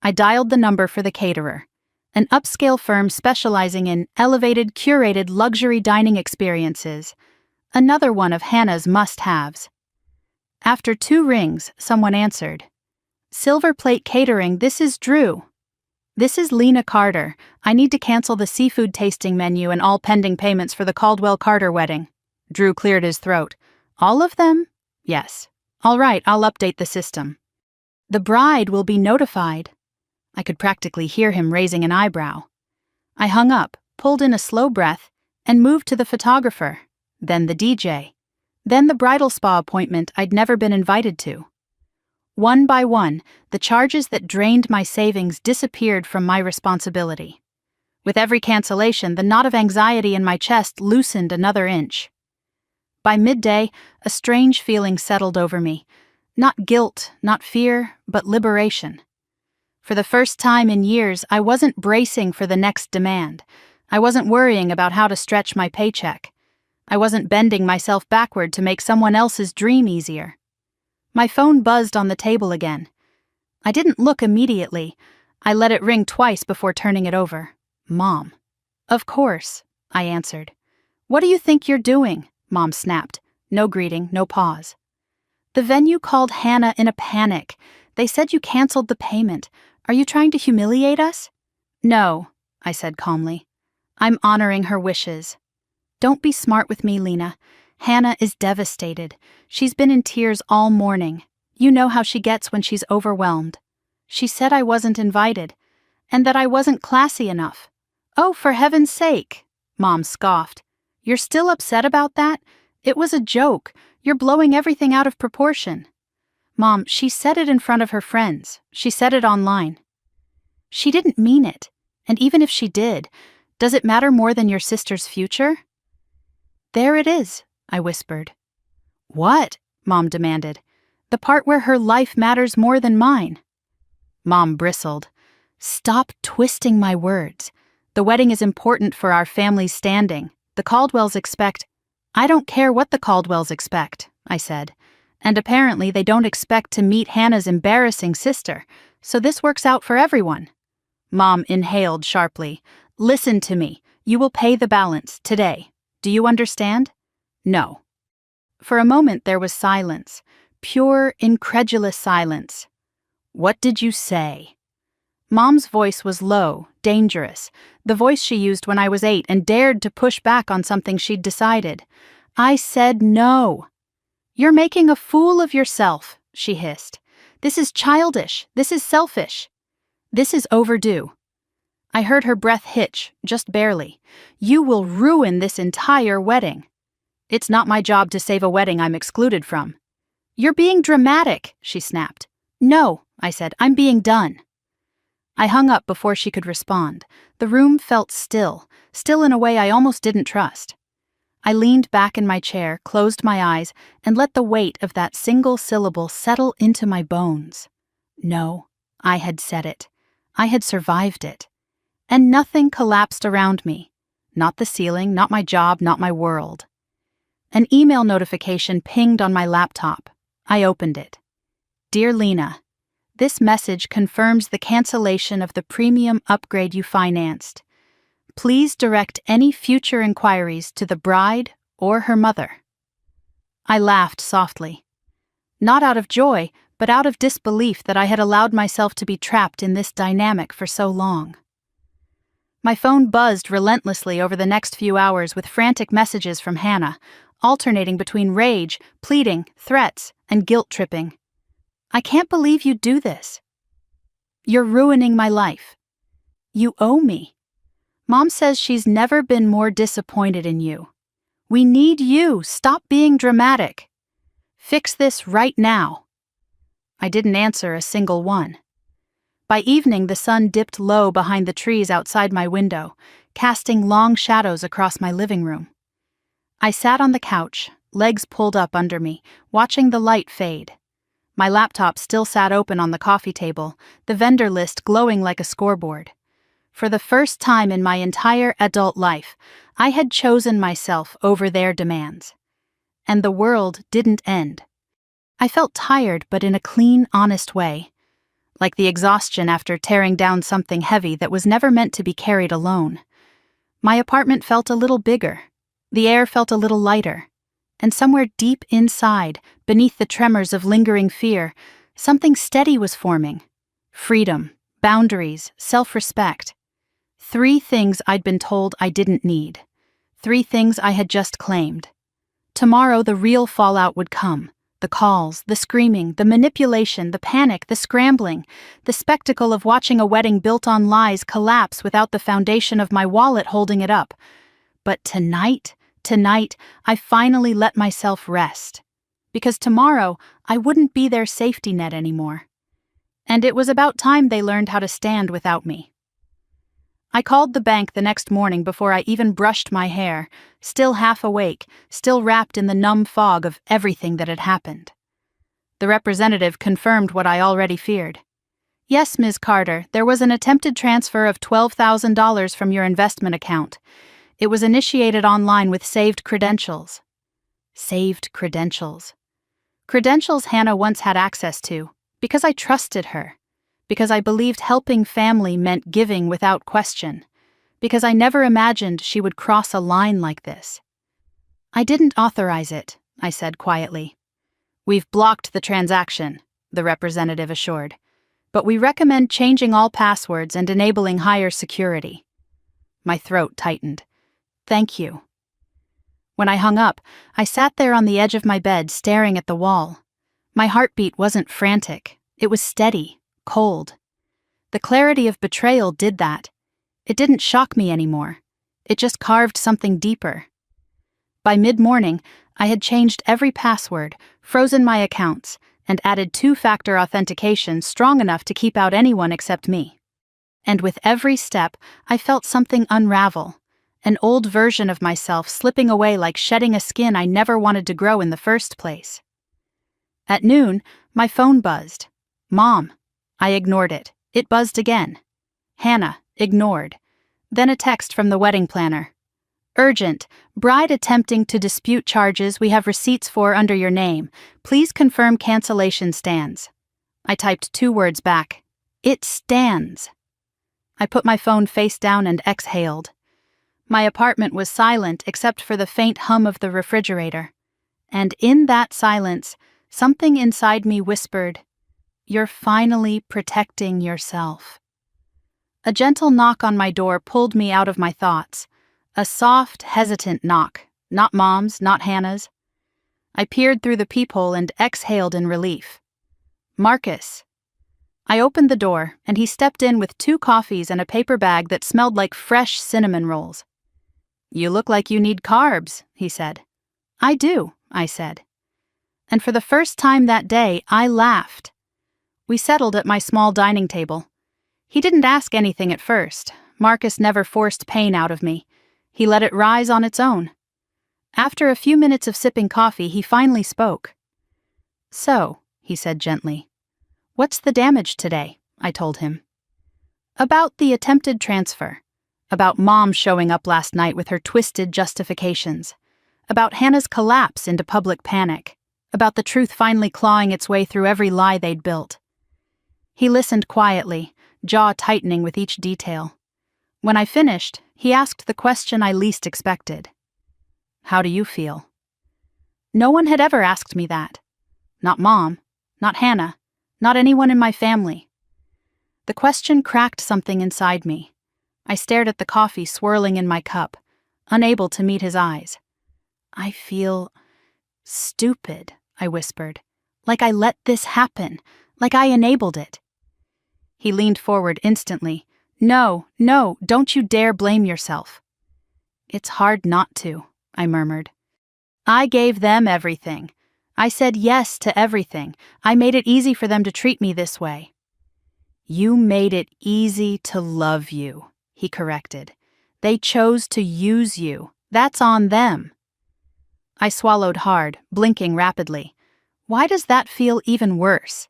I dialed the number for the caterer, an upscale firm specializing in elevated, curated luxury dining experiences, another one of Hannah's must-haves. After 2 rings, someone answered. Silver Plate Catering, this is Drew. This is Lena Carter. I need to cancel the seafood tasting menu and all pending payments for the Caldwell-Carter wedding. Drew cleared his throat. All of them? Yes. All right, I'll update the system. The bride will be notified. I could practically hear him raising an eyebrow. I hung up, pulled in a slow breath, and moved to the photographer, then the DJ, then the bridal spa appointment I'd never been invited to. One by one, the charges that drained my savings disappeared from my responsibility. With every cancellation, the knot of anxiety in my chest loosened another inch. By midday, a strange feeling settled over me. Not guilt, not fear, but liberation. For the first time in years, I wasn't bracing for the next demand. I wasn't worrying about how to stretch my paycheck. I wasn't bending myself backward to make someone else's dream easier. My phone buzzed on the table again. I didn't look immediately. I let it ring twice before turning it over. Mom. Of course, I answered. What do you think you're doing? Mom snapped. No greeting, no pause. The venue called Hannah in a panic. They said you canceled the payment. Are you trying to humiliate us? No, I said calmly. I'm honoring her wishes. Don't be smart with me, Lena. Hannah is devastated. She's been in tears all morning. You know how she gets when she's overwhelmed. She said I wasn't invited, and that I wasn't classy enough. Oh, for heaven's sake, Mom scoffed. You're still upset about that? It was a joke. You're blowing everything out of proportion. Mom, she said it in front of her friends. She said it online. She didn't mean it. And even if she did, does it matter more than your sister's future? There it is, I whispered. What? Mom demanded. The part where her life matters more than mine. Mom bristled. Stop twisting my words. The wedding is important for our family's standing. The Caldwells expect... I don't care what the Caldwells expect, I said. And apparently they don't expect to meet Hannah's embarrassing sister, so this works out for everyone. Mom inhaled sharply. Listen to me. You will pay the balance today. Do you understand? No. For a moment there was silence. Pure, incredulous silence. What did you say? Mom's voice was low, dangerous, the voice she used when I was 8 and dared to push back on something she'd decided. I said no. You're making a fool of yourself, she hissed. This is childish. This is selfish. This is overdue. I heard her breath hitch, just barely. You will ruin this entire wedding. It's not my job to save a wedding I'm excluded from. You're being dramatic, she snapped. No, I said, I'm being done. I hung up before she could respond. The room felt still in a way I almost didn't trust. I leaned back in my chair, closed my eyes, and let the weight of that single syllable settle into my bones. No, I had said it. I had survived it. And nothing collapsed around me. Not the ceiling, not my job, not my world. An email notification pinged on my laptop. I opened it. Dear Lena, this message confirms the cancellation of the premium upgrade you financed. Please direct any future inquiries to the bride or her mother. I laughed softly. Not out of joy, but out of disbelief that I had allowed myself to be trapped in this dynamic for so long. My phone buzzed relentlessly over the next few hours with frantic messages from Hannah, alternating between rage, pleading, threats, and guilt-tripping. I can't believe you'd do this. You're ruining my life. You owe me. Mom says she's never been more disappointed in you. We need you. Stop being dramatic. Fix this right now. I didn't answer a single one. By evening, the sun dipped low behind the trees outside my window, casting long shadows across my living room. I sat on the couch, legs pulled up under me, watching the light fade. My laptop still sat open on the coffee table, the vendor list glowing like a scoreboard. For the first time in my entire adult life, I had chosen myself over their demands. And the world didn't end. I felt tired, but in a clean, honest way. Like the exhaustion after tearing down something heavy that was never meant to be carried alone. My apartment felt a little bigger. The air felt a little lighter. And somewhere deep inside, beneath the tremors of lingering fear, something steady was forming. Freedom, boundaries, self-respect. 3 things I'd been told I didn't need. 3 things I had just claimed. Tomorrow the real fallout would come. The calls, the screaming, the manipulation, the panic, the scrambling, the spectacle of watching a wedding built on lies collapse without the foundation of my wallet holding it up. But tonight, I finally let myself rest. Because tomorrow, I wouldn't be their safety net anymore. And it was about time they learned how to stand without me. I called the bank the next morning before I even brushed my hair, still half awake, still wrapped in the numb fog of everything that had happened. The representative confirmed what I already feared. Yes, Ms. Carter, there was an attempted transfer of $12,000 from your investment account. It was initiated online with saved credentials. Saved credentials. Credentials Hannah once had access to, because I trusted her. Because I believed helping family meant giving without question. Because I never imagined she would cross a line like this. I didn't authorize it, I said quietly. We've blocked the transaction, the representative assured. But we recommend changing all passwords and enabling higher security. My throat tightened. Thank you. When I hung up, I sat there on the edge of my bed staring at the wall. My heartbeat wasn't frantic. It was steady, cold. The clarity of betrayal did that. It didn't shock me anymore. It just carved something deeper. By mid-morning, I had changed every password, frozen my accounts, and added 2-factor authentication strong enough to keep out anyone except me. And with every step, I felt something unravel. An old version of myself slipping away like shedding a skin I never wanted to grow in the first place. At noon, my phone buzzed. Mom. I ignored it. It buzzed again. Hannah. Ignored. Then a text from the wedding planner. Urgent. Bride attempting to dispute charges we have receipts for under your name. Please confirm cancellation stands. I typed 2 words back. It stands. I put my phone face down and exhaled. My apartment was silent except for the faint hum of the refrigerator. And in that silence, something inside me whispered, "You're finally protecting yourself." A gentle knock on my door pulled me out of my thoughts. A soft, hesitant knock, not Mom's, not Hannah's. I peered through the peephole and exhaled in relief. Marcus. I opened the door, and he stepped in with 2 coffees and a paper bag that smelled like fresh cinnamon rolls. "You look like you need carbs," he said. "I do," I said. And for the first time that day, I laughed. We settled at my small dining table. He didn't ask anything at first. Marcus never forced pain out of me. He let it rise on its own. After a few minutes of sipping coffee, he finally spoke. "So," he said gently, "what's the damage today?" I told him. "About the attempted transfer. About Mom showing up last night with her twisted justifications. About Hannah's collapse into public panic. About the truth finally clawing its way through every lie they'd built." He listened quietly, jaw tightening with each detail. When I finished, he asked the question I least expected. "How do you feel?" No one had ever asked me that. Not Mom, not Hannah, not anyone in my family. The question cracked something inside me. I stared at the coffee swirling in my cup, unable to meet his eyes. "I feel stupid," I whispered. "Like I let this happen, like I enabled it." He leaned forward instantly. No, don't you dare blame yourself." "It's hard not to," I murmured. "I gave them everything. I said yes to everything. I made it easy for them to treat me this way." "You made it easy to love you," he corrected. "They chose to use you. That's on them." I swallowed hard, blinking rapidly. "Why does that feel even worse?"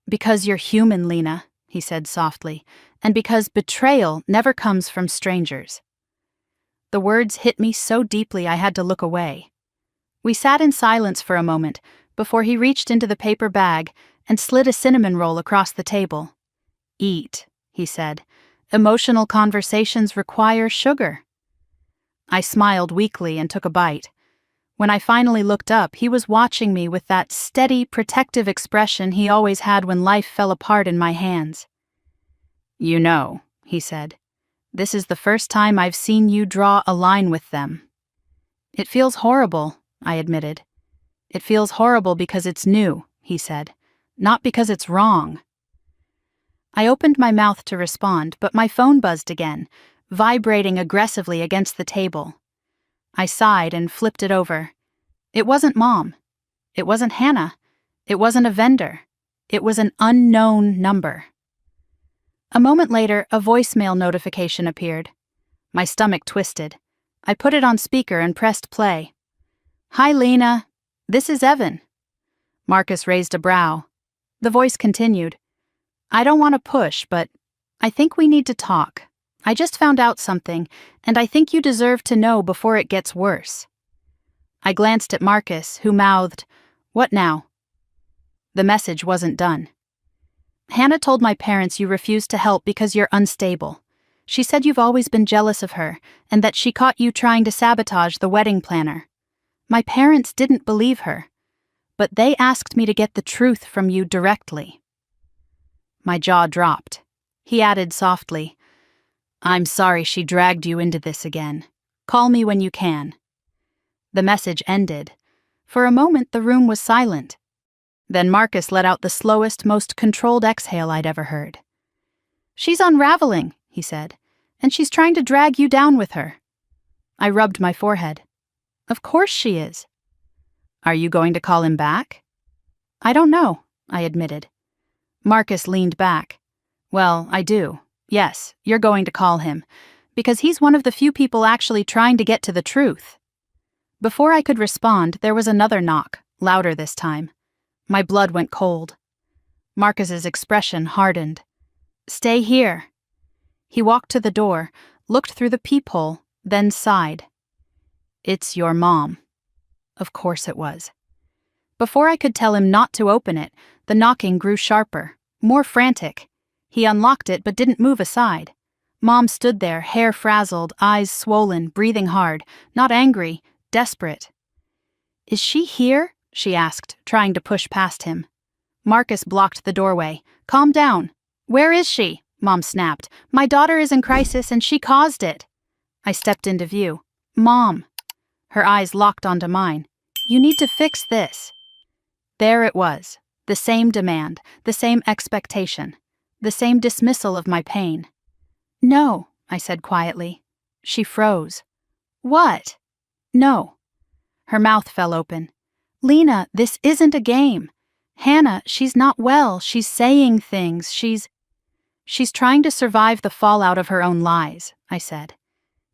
"Because you're human, Lena," he said softly, "and because betrayal never comes from strangers." The words hit me so deeply I had to look away. We sat in silence for a moment before he reached into the paper bag and slid a cinnamon roll across the table. "Eat," he said. "Emotional conversations require sugar." I smiled weakly and took a bite. When I finally looked up, he was watching me with that steady, protective expression he always had when life fell apart in my hands. "You know," he said, "this is the first time I've seen you draw a line with them." "It feels horrible," I admitted. "It feels horrible because it's new," he said, "not because it's wrong." I opened my mouth to respond, but my phone buzzed again, vibrating aggressively against the table. I sighed and flipped it over. It wasn't Mom. It wasn't Hannah. It wasn't a vendor. It was an unknown number. A moment later, a voicemail notification appeared. My stomach twisted. I put it on speaker and pressed play. "Hi, Lena. This is Evan." Marcus raised a brow. The voice continued. "I don't want to push, but I think we need to talk. I just found out something, and I think you deserve to know before it gets worse." I glanced at Marcus, who mouthed, "What now?" The message wasn't done. "Hannah told my parents you refused to help because you're unstable. She said you've always been jealous of her, and that she caught you trying to sabotage the wedding planner. My parents didn't believe her, but they asked me to get the truth from you directly." My jaw dropped. He added softly, "I'm sorry she dragged you into this again. Call me when you can." The message ended. For a moment, the room was silent. Then Marcus let out the slowest, most controlled exhale I'd ever heard. "She's unraveling," he said, "and she's trying to drag you down with her." I rubbed my forehead. "Of course she is." "Are you going to call him back?" "I don't know," I admitted. Marcus leaned back. "Well, I do. Yes, you're going to call him, because he's one of the few people actually trying to get to the truth." Before I could respond, there was another knock, louder this time. My blood went cold. Marcus's expression hardened. "Stay here." He walked to the door, looked through the peephole, then sighed. "It's your mom." Of course it was. Before I could tell him not to open it, the knocking grew sharper, more frantic. He unlocked it but didn't move aside. Mom stood there, hair frazzled, eyes swollen, breathing hard, not angry, desperate. "Is she here?" she asked, trying to push past him. Marcus blocked the doorway. "Calm down." "Where is she?" Mom snapped. "My daughter is in crisis and she caused it." I stepped into view. "Mom." Her eyes locked onto mine. "You need to fix this." There it was. The same demand, the same expectation, the same dismissal of my pain. "No," I said quietly. She froze. "What?" "No." Her mouth fell open. "Lena, this isn't a game. Hannah, she's not well. She's saying things. She's trying to survive the fallout of her own lies," I said.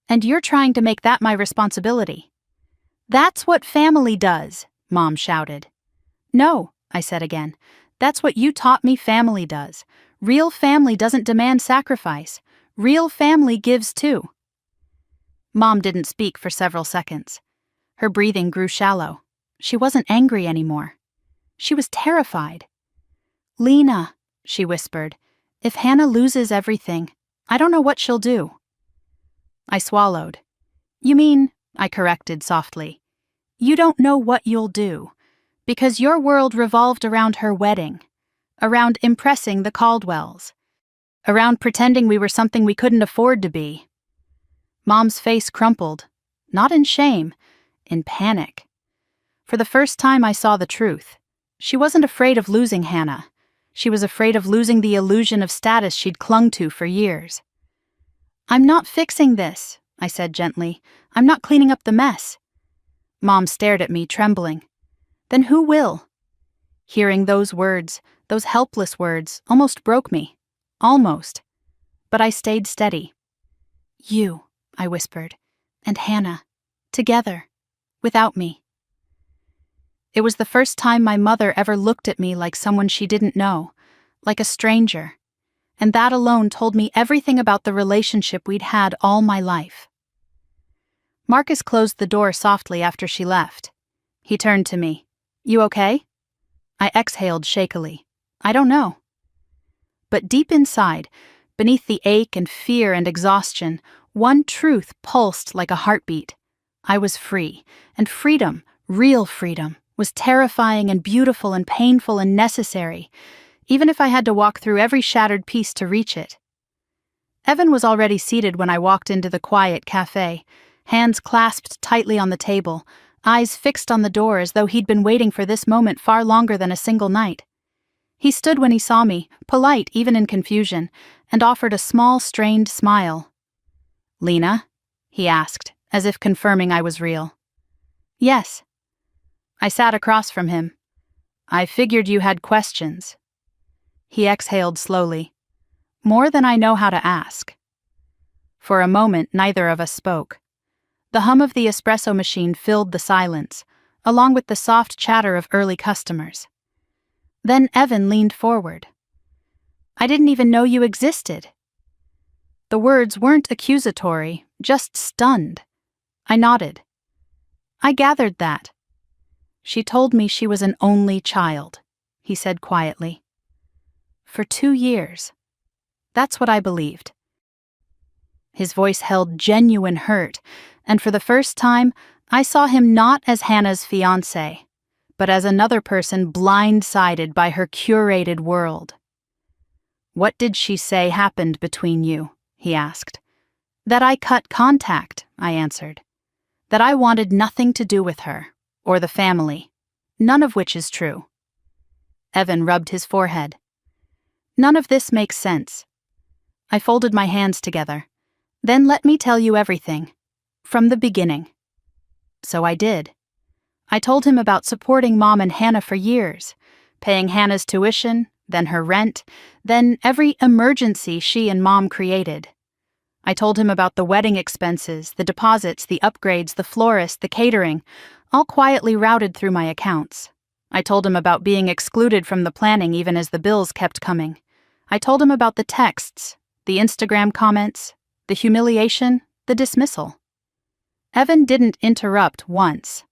"And you're trying to make that my responsibility." "That's what family does," Mom shouted. "No," I said again. "That's what you taught me family does. Real family doesn't demand sacrifice. Real family gives too." Mom didn't speak for several seconds. Her breathing grew shallow. She wasn't angry anymore. She was terrified. "Lena," she whispered, "if Hannah loses everything, I don't know what she'll do." I swallowed. "You mean," I corrected softly, "you don't know what you'll do, because your world revolved around her wedding, around impressing the Caldwells, around pretending we were something we couldn't afford to be." Mom's face crumpled, not in shame, in panic. For the first time I saw the truth. She wasn't afraid of losing Hannah. She was afraid of losing the illusion of status she'd clung to for years. "I'm not fixing this," I said gently. "I'm not cleaning up the mess." Mom stared at me, trembling. "Then who will?" Hearing those words, those helpless words, almost broke me. Almost. But I stayed steady. "You," I whispered, "and Hannah. Together. Without me." It was the first time my mother ever looked at me like someone she didn't know, like a stranger, and that alone told me everything about the relationship we'd had all my life. Marcus closed the door softly after she left. He turned to me. "You okay?" I exhaled shakily. "I don't know." But deep inside, beneath the ache and fear and exhaustion, one truth pulsed like a heartbeat. I was free, and freedom, real freedom, was terrifying and beautiful and painful and necessary, even if I had to walk through every shattered piece to reach it. Evan was already seated when I walked into the quiet cafe, hands clasped tightly on the table, eyes fixed on the door as though he'd been waiting for this moment far longer than a single night. He stood when he saw me, polite even in confusion, and offered a small, strained smile. "Lena?" he asked, as if confirming I was real. "Yes." I sat across from him. "I figured you had questions." He exhaled slowly. "More than I know how to ask." For a moment, neither of us spoke. The hum of the espresso machine filled the silence, along with the soft chatter of early customers. Then Evan leaned forward. "I didn't even know you existed." The words weren't accusatory, just stunned. I nodded. "I gathered that." "She told me she was an only child," he said quietly. "For 2 years. That's what I believed." His voice held genuine hurt, and for the first time, I saw him not as Hannah's fiancé, but as another person blindsided by her curated world. "What did she say happened between you?" he asked. "That I cut contact," I answered. "That I wanted nothing to do with her, or the family, none of which is true." Evan rubbed his forehead. "None of this makes sense." I folded my hands together. "Then let me tell you everything. From the beginning." So I did. I told him about supporting Mom and Hannah for years, paying Hannah's tuition, then her rent, then every emergency she and Mom created. I told him about the wedding expenses, the deposits, the upgrades, the florist, the catering, all quietly routed through my accounts. I told him about being excluded from the planning even as the bills kept coming. I told him about the texts, the Instagram comments, the humiliation, the dismissal. Evan didn't interrupt once.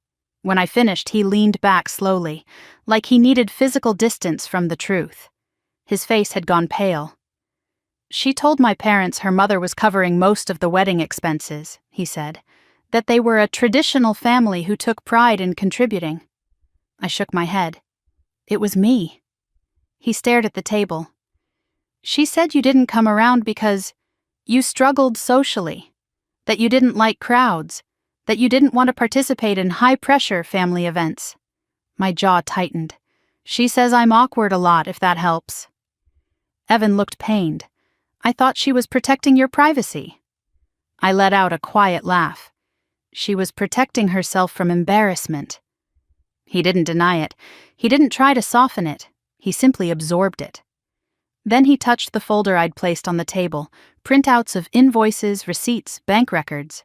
When I finished, he leaned back slowly, like he needed physical distance from the truth. His face had gone pale. She told my parents her mother was covering most of the wedding expenses, he said, that they were a traditional family who took pride in contributing. I shook my head. It was me. He stared at the table. She said you didn't come around because you struggled socially, that you didn't like crowds, that you didn't want to participate in high-pressure family events. My jaw tightened. She says I'm awkward a lot, if that helps. Evan looked pained. I thought she was protecting your privacy. I let out a quiet laugh. She was protecting herself from embarrassment. He didn't deny it. He didn't try to soften it. He simply absorbed it. Then he touched the folder I'd placed on the table, printouts of invoices, receipts, bank records.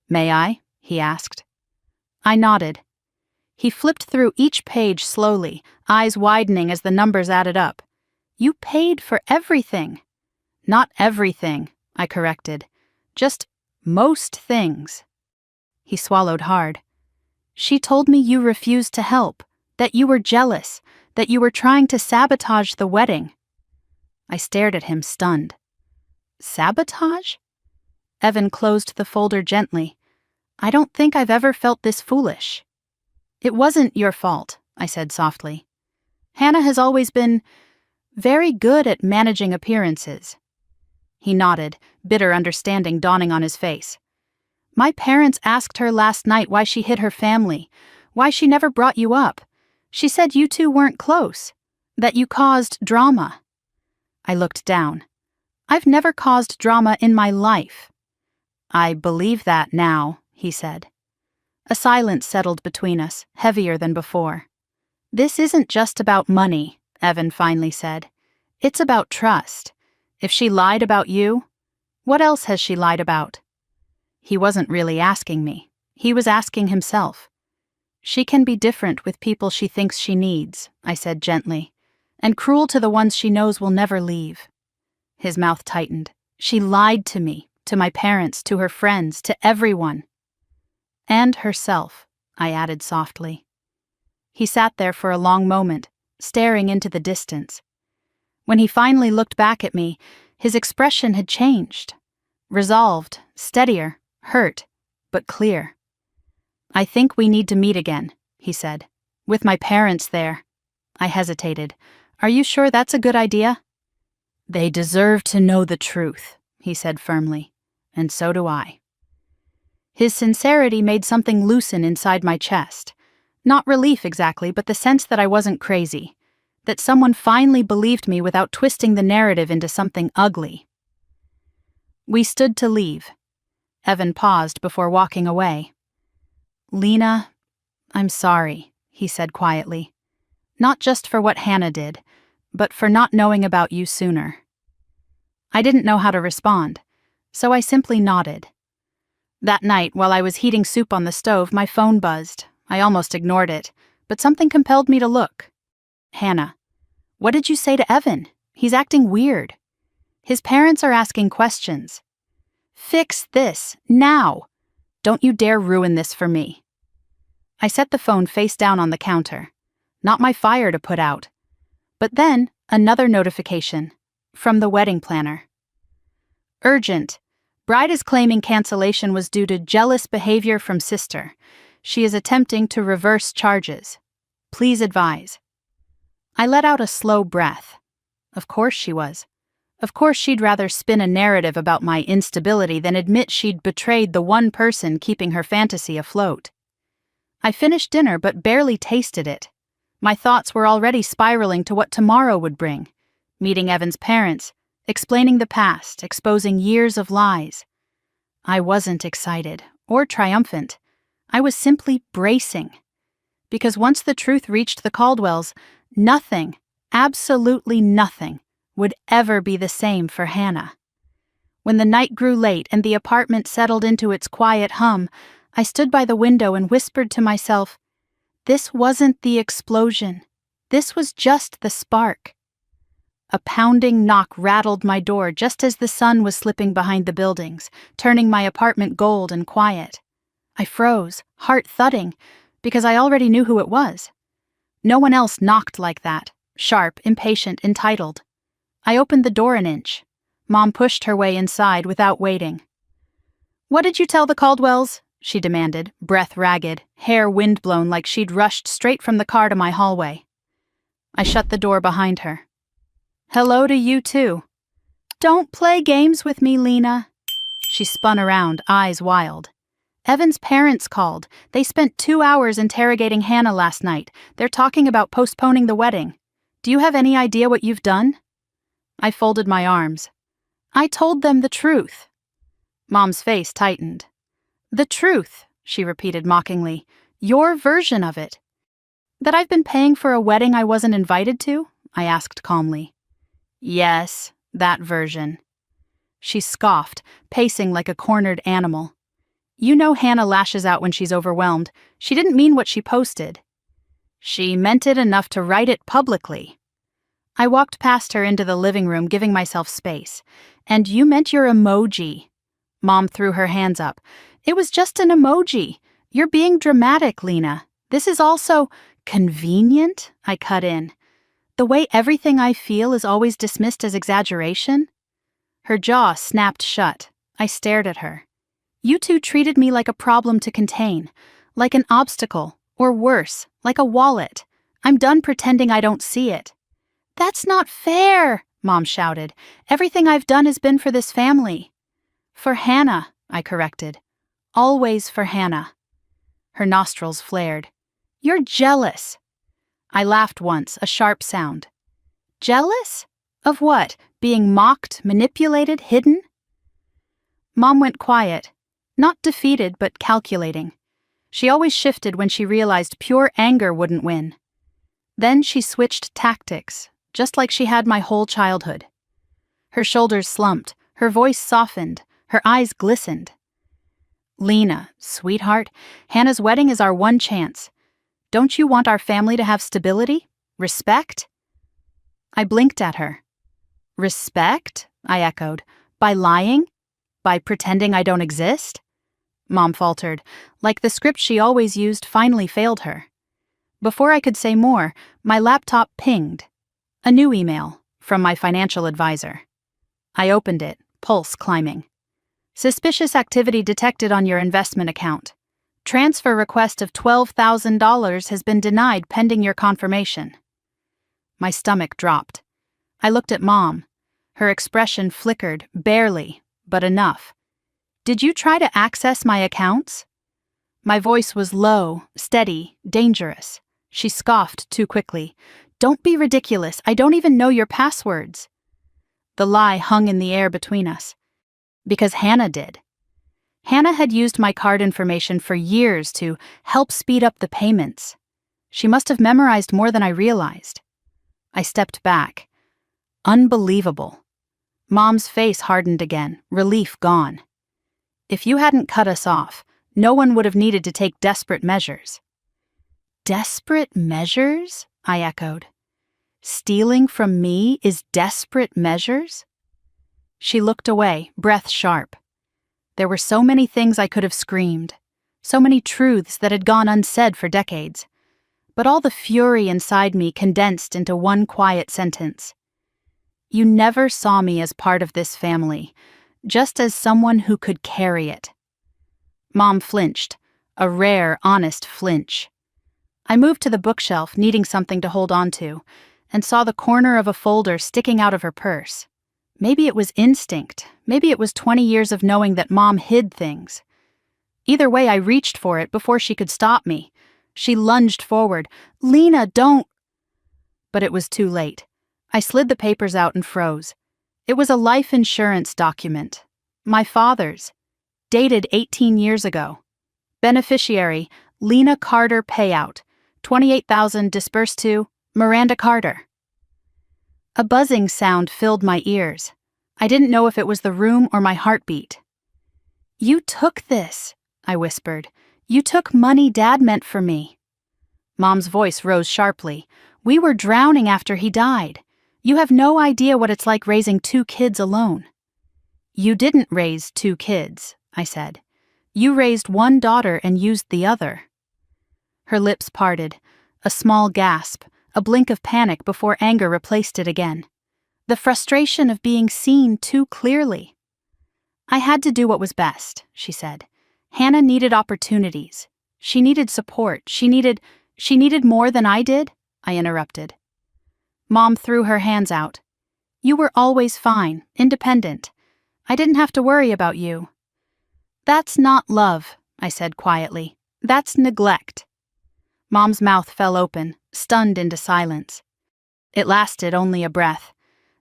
May I? He asked. I nodded. He flipped through each page slowly, eyes widening as the numbers added up. You paid for everything. Not everything, I corrected. Just most things. He swallowed hard. She told me you refused to help, that you were jealous, that you were trying to sabotage the wedding. I stared at him, stunned. Sabotage? Evan closed the folder gently. I don't think I've ever felt this foolish. It wasn't your fault, I said softly. Hannah has always been very good at managing appearances. He nodded, bitter understanding dawning on his face. My parents asked her last night why she hid her family, why she never brought you up. She said you two weren't close, that you caused drama. I looked down. I've never caused drama in my life. I believe that now, he said. A silence settled between us, heavier than before. This isn't just about money, Evan finally said. It's about trust. If she lied about you, what else has she lied about? He wasn't really asking me. He was asking himself. She can be different with people she thinks she needs, I said gently, and cruel to the ones she knows will never leave. His mouth tightened. She lied to me, to my parents, to her friends, to everyone. And herself, I added softly. He sat there for a long moment, staring into the distance. When he finally looked back at me, his expression had changed. Resolved, steadier, hurt, but clear. I think we need to meet again, he said. With my parents there. I hesitated. Are you sure that's a good idea? They deserve to know the truth, he said firmly. And so do I. His sincerity made something loosen inside my chest. Not relief exactly, but the sense that I wasn't crazy. That someone finally believed me without twisting the narrative into something ugly. We stood to leave. Evan paused before walking away. Lena, I'm sorry, he said quietly. Not just for what Hannah did, but for not knowing about you sooner. I didn't know how to respond, so I simply nodded. That night, while I was heating soup on the stove, my phone buzzed. I almost ignored it, but something compelled me to look. Hannah, what did you say to Evan? He's acting weird. His parents are asking questions. Fix this, now. Don't you dare ruin this for me. I set the phone face down on the counter. Not my fire to put out. But then, another notification. From the wedding planner. Urgent. Bride is claiming cancellation was due to jealous behavior from sister. She is attempting to reverse charges. Please advise. I let out a slow breath. Of course she was. Of course she'd rather spin a narrative about my instability than admit she'd betrayed the one person keeping her fantasy afloat. I finished dinner but barely tasted it. My thoughts were already spiraling to what tomorrow would bring. Meeting Evan's parents, explaining the past, exposing years of lies. I wasn't excited or triumphant. I was simply bracing. Because once the truth reached the Caldwells, nothing, absolutely nothing, would ever be the same for Hannah. When the night grew late and the apartment settled into its quiet hum, I stood by the window and whispered to myself, this wasn't the explosion. This was just the spark. A pounding knock rattled my door just as the sun was slipping behind the buildings, turning my apartment gold and quiet. I froze, heart thudding, because I already knew who it was. No one else knocked like that, sharp, impatient, entitled. I opened the door an inch. Mom pushed her way inside without waiting. "What did you tell the Caldwells?" she demanded, breath ragged, hair windblown like she'd rushed straight from the car to my hallway. I shut the door behind her. "Hello to you too." "Don't play games with me, Lena." She spun around, eyes wild. "Evan's parents called. They spent 2 hours interrogating Hannah last night. They're talking about postponing the wedding. Do you have any idea what you've done?" I folded my arms. "I told them the truth." Mom's face tightened. "The truth," she repeated mockingly. "Your version of it." "That I've been paying for a wedding I wasn't invited to?" I asked calmly. "Yes, that version." She scoffed, pacing like a cornered animal. "You know Hannah lashes out when she's overwhelmed. She didn't mean what she posted." "She meant it enough to write it publicly." I walked past her into the living room, giving myself space. "And you meant your emoji." Mom threw her hands up. "It was just an emoji. You're being dramatic, Lena. This is also convenient," I cut in. "The way everything I feel is always dismissed as exaggeration." Her jaw snapped shut. I stared at her. "You two treated me like a problem to contain, like an obstacle, or worse, like a wallet. I'm done pretending I don't see it." "That's not fair," Mom shouted. "Everything I've done has been for this family." "For Hannah," I corrected. "Always for Hannah." Her nostrils flared. "You're jealous." I laughed once, a sharp sound. "Jealous? Of what? Being mocked, manipulated, hidden?" Mom went quiet. Not defeated, but calculating. She always shifted when she realized pure anger wouldn't win. Then she switched tactics, just like she had my whole childhood. Her shoulders slumped, her voice softened, her eyes glistened. "Lena, sweetheart, Hannah's wedding is our one chance. Don't you want our family to have stability? Respect?" I blinked at her. "Respect?" I echoed. "By lying? By pretending I don't exist?" Mom faltered, like the script she always used finally failed her. Before I could say more, my laptop pinged. A new email from my financial advisor. I opened it, pulse climbing. "Suspicious activity detected on your investment account. Transfer request of $12,000 has been denied pending your confirmation." My stomach dropped. I looked at Mom. Her expression flickered, barely, but enough. "Did you try to access my accounts?" My voice was low, steady, dangerous. She scoffed too quickly. "Don't be ridiculous. I don't even know your passwords." The lie hung in the air between us. Because Hannah did. Hannah had used my card information for years to help speed up the payments. She must have memorized more than I realized. I stepped back. Unbelievable. Mom's face hardened again, relief gone. "If you hadn't cut us off, no one would have needed to take desperate measures." "Desperate measures?" I echoed. "Stealing from me is desperate measures?" She looked away, breath sharp. There were so many things I could have screamed, so many truths that had gone unsaid for decades. But all the fury inside me condensed into one quiet sentence. "You never saw me as part of this family, just as someone who could carry it." Mom flinched, a rare, honest flinch. I moved to the bookshelf, needing something to hold on to, and saw the corner of a folder sticking out of her purse. Maybe it was instinct. Maybe it was 20 years of knowing that Mom hid things. Either way, I reached for it before she could stop me. She lunged forward. "Lena, don't!" But it was too late. I slid the papers out and froze. It was a life insurance document. My father's. Dated 18 years ago. Beneficiary, Lena Carter payout. $28,000 dispersed to Miranda Carter. A buzzing sound filled my ears. I didn't know if it was the room or my heartbeat. "You took this," I whispered. "You took money Dad meant for me." Mom's voice rose sharply. "We were drowning after he died. You have no idea what it's like raising 2 kids alone." "You didn't raise 2 kids," I said. "You raised one daughter and used the other." Her lips parted, a small gasp, a blink of panic before anger replaced it again. The frustration of being seen too clearly. I had to do what was best, she said. Hannah needed opportunities. She needed support. She needed more than I did, I interrupted. Mom threw her hands out. You were always fine, independent. I didn't have to worry about you. That's not love, I said quietly. That's neglect. Mom's mouth fell open, stunned into silence. It lasted only a breath.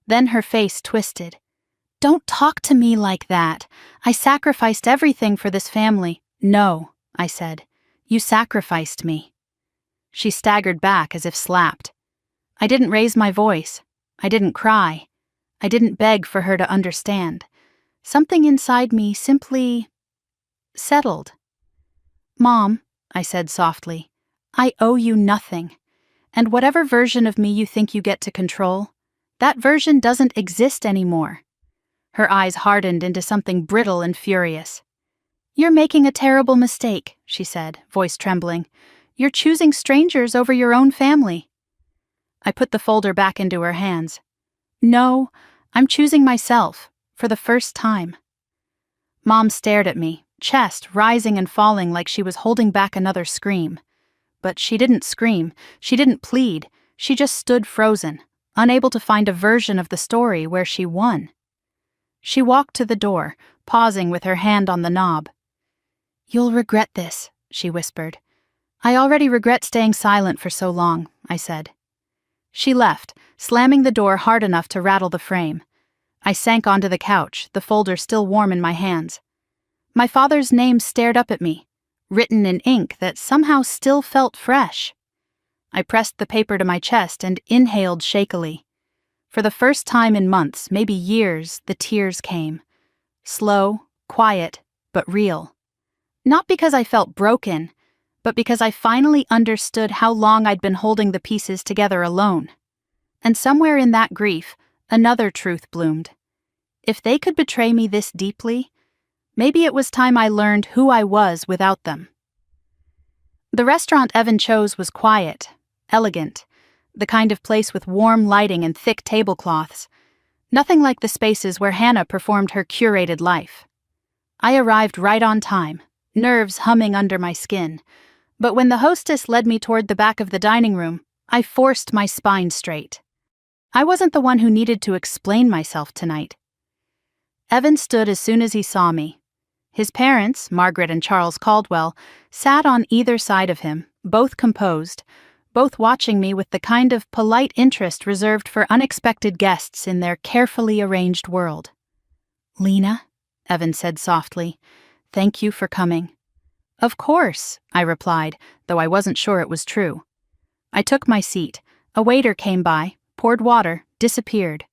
Then her face twisted. Don't talk to me like that. I sacrificed everything for this family. No, I said. You sacrificed me. She staggered back as if slapped. I didn't raise my voice. I didn't cry. I didn't beg for her to understand. Something inside me simply settled. Mom, I said softly, I owe you nothing. And whatever version of me you think you get to control, that version doesn't exist anymore. Her eyes hardened into something brittle and furious. You're making a terrible mistake, she said, voice trembling. You're choosing strangers over your own family. I put the folder back into her hands. No, I'm choosing myself, for the first time. Mom stared at me, chest rising and falling like she was holding back another scream. But she didn't scream, she didn't plead, she just stood frozen, unable to find a version of the story where she won. She walked to the door, pausing with her hand on the knob. You'll regret this, she whispered. I already regret staying silent for so long, I said. She left, slamming the door hard enough to rattle the frame. I sank onto the couch, the folder still warm in my hands. My father's name stared up at me, written in ink that somehow still felt fresh. I pressed the paper to my chest and inhaled shakily. For the first time in months, maybe years, the tears came. Slow, quiet, but real. Not because I felt broken, but because I finally understood how long I'd been holding the pieces together alone. And somewhere in that grief, another truth bloomed. If they could betray me this deeply, maybe it was time I learned who I was without them. The restaurant Evan chose was quiet, elegant, the kind of place with warm lighting and thick tablecloths. Nothing like the spaces where Hannah performed her curated life. I arrived right on time, nerves humming under my skin, but when the hostess led me toward the back of the dining room, I forced my spine straight. I wasn't the one who needed to explain myself tonight. Evan stood as soon as he saw me. His parents, Margaret and Charles Caldwell, sat on either side of him, both composed, both watching me with the kind of polite interest reserved for unexpected guests in their carefully arranged world. Lena, Evan said softly, thank you for coming. Of course, I replied, though I wasn't sure it was true. I took my seat. A waiter came by, poured water, disappeared.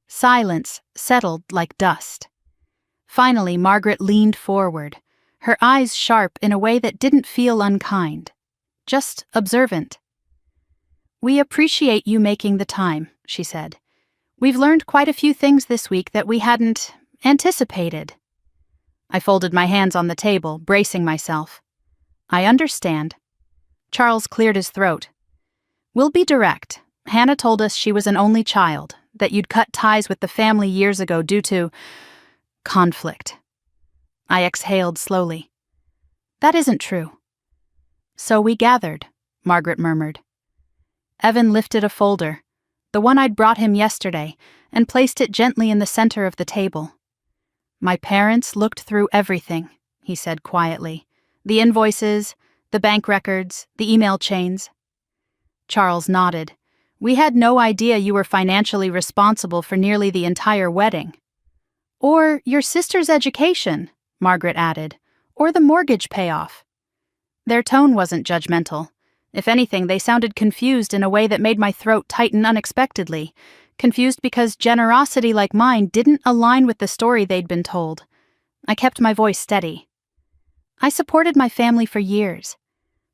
Silence settled like dust. Finally, Margaret leaned forward, her eyes sharp in a way that didn't feel unkind, just observant. We appreciate you making the time, she said. We've learned quite a few things this week that we hadn't anticipated. I folded my hands on the table, bracing myself. I understand. Charles cleared his throat. We'll be direct. Hannah told us she was an only child, that you'd cut ties with the family years ago due to conflict. I exhaled slowly. That isn't true. So we gathered, Margaret murmured. Evan lifted a folder, the one I'd brought him yesterday, and placed it gently in the center of the table. My parents looked through everything, he said quietly. The invoices, the bank records, the email chains. Charles nodded. We had no idea you were financially responsible for nearly the entire wedding. Or your sister's education, Margaret added, or the mortgage payoff. Their tone wasn't judgmental. If anything, they sounded confused in a way that made my throat tighten unexpectedly, confused because generosity like mine didn't align with the story they'd been told. I kept my voice steady. I supported my family for years,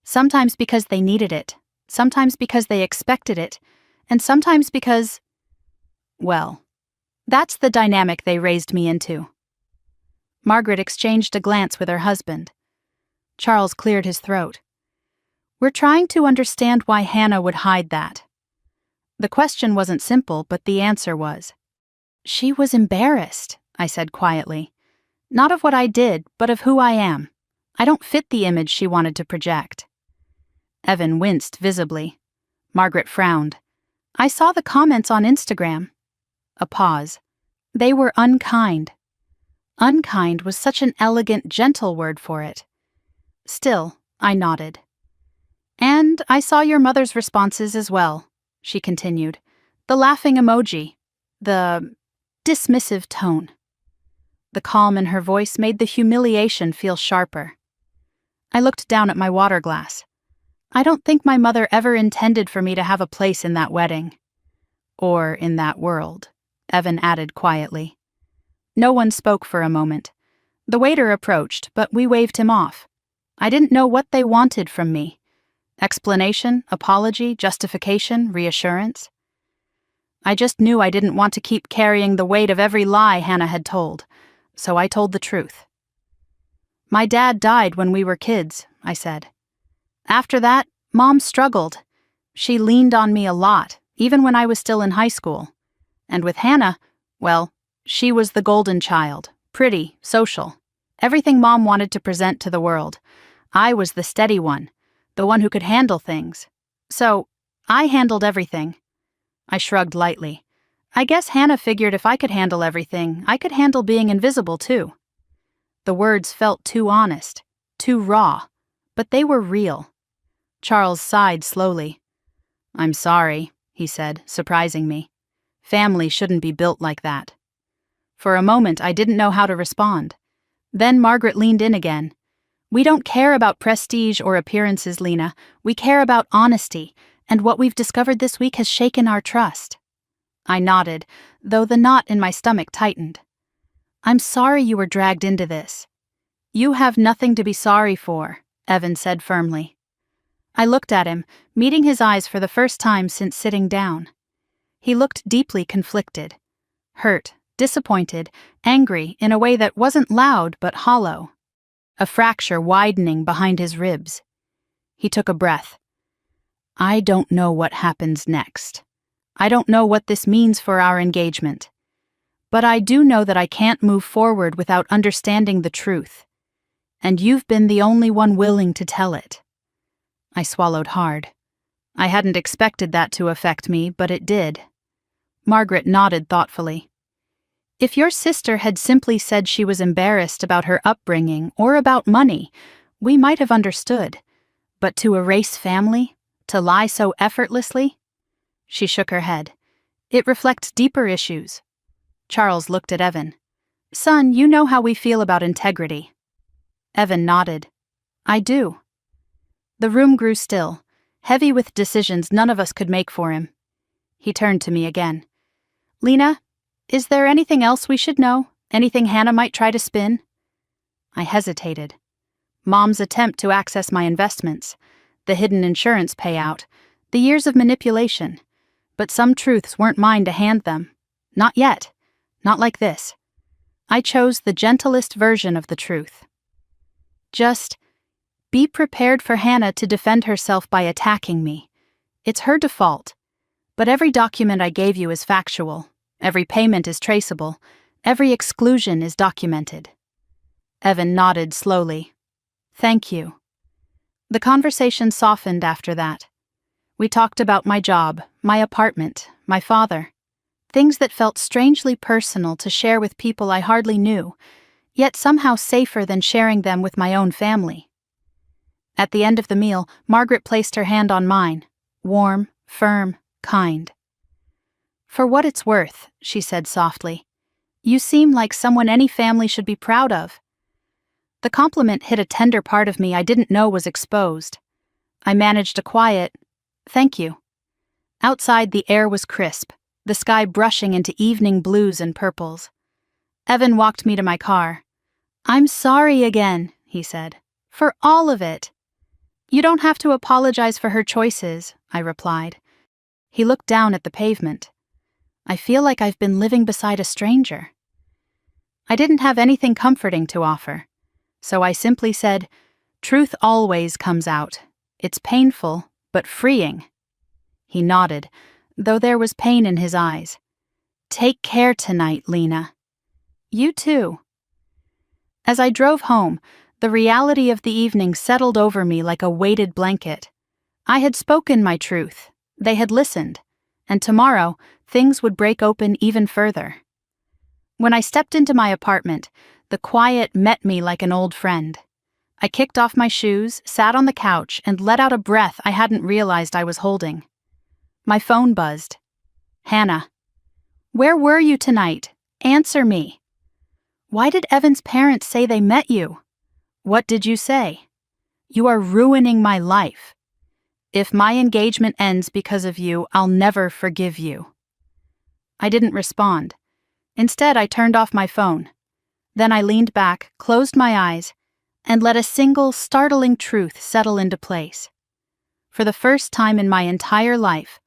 sometimes because they needed it, sometimes because they expected it, and sometimes because, well, that's the dynamic they raised me into. Margaret exchanged a glance with her husband. Charles cleared his throat. We're trying to understand why Hannah would hide that. The question wasn't simple, but the answer was. She was embarrassed, I said quietly. Not of what I did, but of who I am. I don't fit the image she wanted to project. Evan winced visibly. Margaret frowned. I saw the comments on Instagram. A pause. They were unkind. Unkind was such an elegant, gentle word for it. Still, I nodded. And I saw your mother's responses as well, she continued. The laughing emoji. The dismissive tone. The calm in her voice made the humiliation feel sharper. I looked down at my water glass. I don't think my mother ever intended for me to have a place in that wedding. Or in that world, Evan added quietly. No one spoke for a moment. The waiter approached, but we waved him off. I didn't know what they wanted from me. Explanation, apology, justification, reassurance. I just knew I didn't want to keep carrying the weight of every lie Hannah had told, so I told the truth. My dad died when we were kids, I said. After that, Mom struggled. She leaned on me a lot, even when I was still in high school. And with Hannah, well, she was the golden child, pretty, social. Everything Mom wanted to present to the world. I was the steady one, the one who could handle things. So, I handled everything. I shrugged lightly. I guess Hannah figured if I could handle everything, I could handle being invisible too. The words felt too honest, too raw, but they were real. Charles sighed slowly. I'm sorry, he said, surprising me. Family shouldn't be built like that. For a moment, I didn't know how to respond. Then Margaret leaned in again. We don't care about prestige or appearances, Lena. We care about honesty, and what we've discovered this week has shaken our trust. I nodded, though the knot in my stomach tightened. I'm sorry you were dragged into this. You have nothing to be sorry for, Evan said firmly. I looked at him, meeting his eyes for the first time since sitting down. He looked deeply conflicted. Hurt, disappointed, angry in a way that wasn't loud but hollow. A fracture widening behind his ribs. He took a breath. I don't know what happens next. I don't know what this means for our engagement. But I do know that I can't move forward without understanding the truth. And you've been the only one willing to tell it. I swallowed hard. I hadn't expected that to affect me, but it did. Margaret nodded thoughtfully. If your sister had simply said she was embarrassed about her upbringing or about money, we might have understood. But to erase family? To lie so effortlessly? She shook her head. It reflects deeper issues. Charles looked at Evan. Son, you know how we feel about integrity. Evan nodded. I do. The room grew still, heavy with decisions none of us could make for him. He turned to me again. Lena, is there anything else we should know? Anything Hannah might try to spin? I hesitated. Mom's attempt to access my investments, the hidden insurance payout, the years of manipulation. But some truths weren't mine to hand them. Not yet. Not like this. I chose the gentlest version of the truth. Just be prepared for Hannah to defend herself by attacking me. It's her default. But every document I gave you is factual. Every payment is traceable. Every exclusion is documented. Evan nodded slowly. Thank you. The conversation softened after that. We talked about my job, my apartment, my father. Things that felt strangely personal to share with people I hardly knew, yet somehow safer than sharing them with my own family. At the end of the meal, Margaret placed her hand on mine, warm, firm, kind. For what it's worth, she said softly, you seem like someone any family should be proud of. The compliment hit a tender part of me I didn't know was exposed. I managed a quiet, thank you. Outside the air was crisp, the sky brushing into evening blues and purples. Evan walked me to my car. I'm sorry again, he said, for all of it. You don't have to apologize for her choices, I replied. He looked down at the pavement. I feel like I've been living beside a stranger. I didn't have anything comforting to offer, so I simply said, truth always comes out. It's painful, but freeing. He nodded, though there was pain in his eyes. Take care tonight, Lena. You too. As I drove home, the reality of the evening settled over me like a weighted blanket. I had spoken my truth. They had listened. And tomorrow, things would break open even further. When I stepped into my apartment, the quiet met me like an old friend. I kicked off my shoes, sat on the couch, and let out a breath I hadn't realized I was holding. My phone buzzed. Hannah. Where were you tonight? Answer me. Why did Evan's parents say they met you? What did you say? You are ruining my life. If my engagement ends because of you, I'll never forgive you. I didn't respond. Instead, I turned off my phone. Then I leaned back, closed my eyes, and let a single startling truth settle into place. For the first time in my entire life,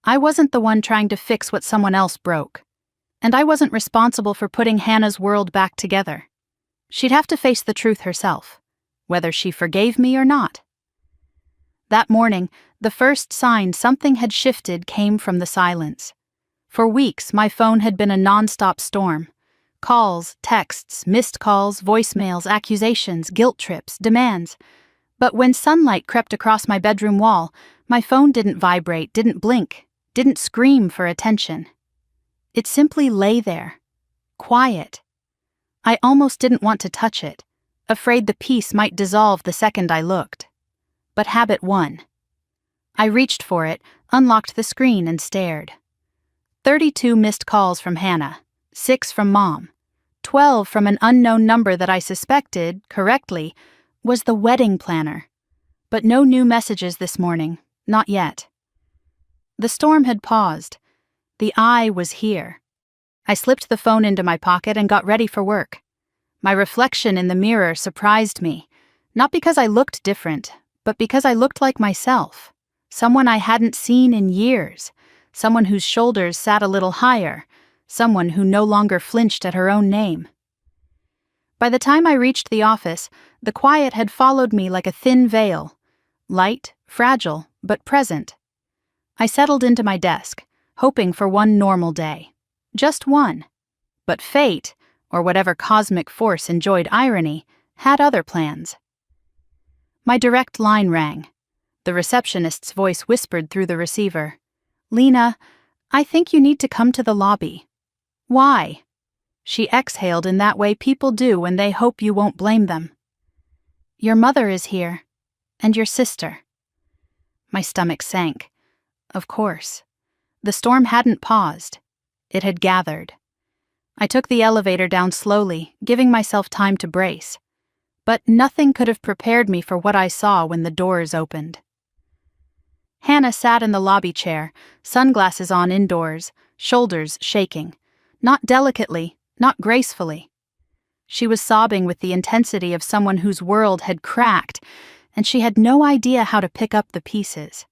I wasn't the one trying to fix what someone else broke. And I wasn't responsible for putting Hannah's world back together. She'd have to face the truth herself, whether she forgave me or not. That morning, the first sign something had shifted came from the silence. For weeks, my phone had been a nonstop storm. Calls, texts, missed calls, voicemails, accusations, guilt trips, demands. But when sunlight crept across my bedroom wall, my phone didn't vibrate, didn't blink, didn't scream for attention. It simply lay there, quiet. I almost didn't want to touch it, afraid the peace might dissolve the second I looked. But habit won. I reached for it, unlocked the screen, and stared. 32 missed calls from Hannah, 6 from Mom, 12 from an unknown number that I suspected, correctly, was the wedding planner. But no new messages this morning, not yet. The storm had paused. The eye was here. I slipped the phone into my pocket and got ready for work. My reflection in the mirror surprised me, not because I looked different, but because I looked like myself, someone I hadn't seen in years, someone whose shoulders sat a little higher, someone who no longer flinched at her own name. By the time I reached the office, the quiet had followed me like a thin veil, light, fragile, but present. I settled into my desk, hoping for one normal day. Just one. But fate, or whatever cosmic force enjoyed irony, had other plans. My direct line rang. The receptionist's voice whispered through the receiver. Lena, I think you need to come to the lobby. Why? She exhaled in that way people do when they hope you won't blame them. Your mother is here, and your sister. My stomach sank. Of course. The storm hadn't paused. It had gathered. I took the elevator down slowly, giving myself time to brace. But nothing could have prepared me for what I saw when the doors opened. Hannah sat in the lobby chair, sunglasses on indoors, shoulders shaking. Not delicately, not gracefully. She was sobbing with the intensity of someone whose world had cracked, and she had no idea how to pick up the pieces.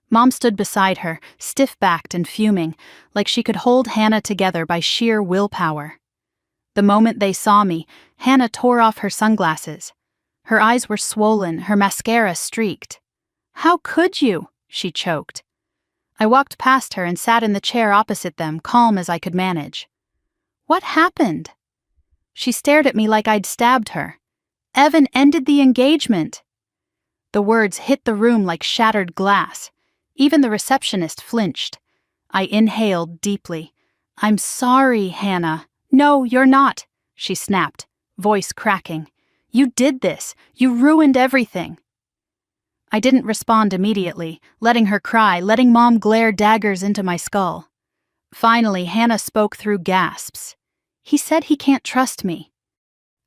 Mom stood beside her, stiff-backed and fuming, like she could hold Hannah together by sheer willpower. The moment they saw me, Hannah tore off her sunglasses. Her eyes were swollen, her mascara streaked. How could you? She choked. I walked past her and sat in the chair opposite them, calm as I could manage. What happened? She stared at me like I'd stabbed her. Evan ended the engagement. The words hit the room like shattered glass. Even the receptionist flinched. I inhaled deeply. I'm sorry, Hannah. No, you're not, she snapped, voice cracking. You did this. You ruined everything. I didn't respond immediately, letting her cry, letting Mom glare daggers into my skull. Finally, Hannah spoke through gasps. He said he can't trust me.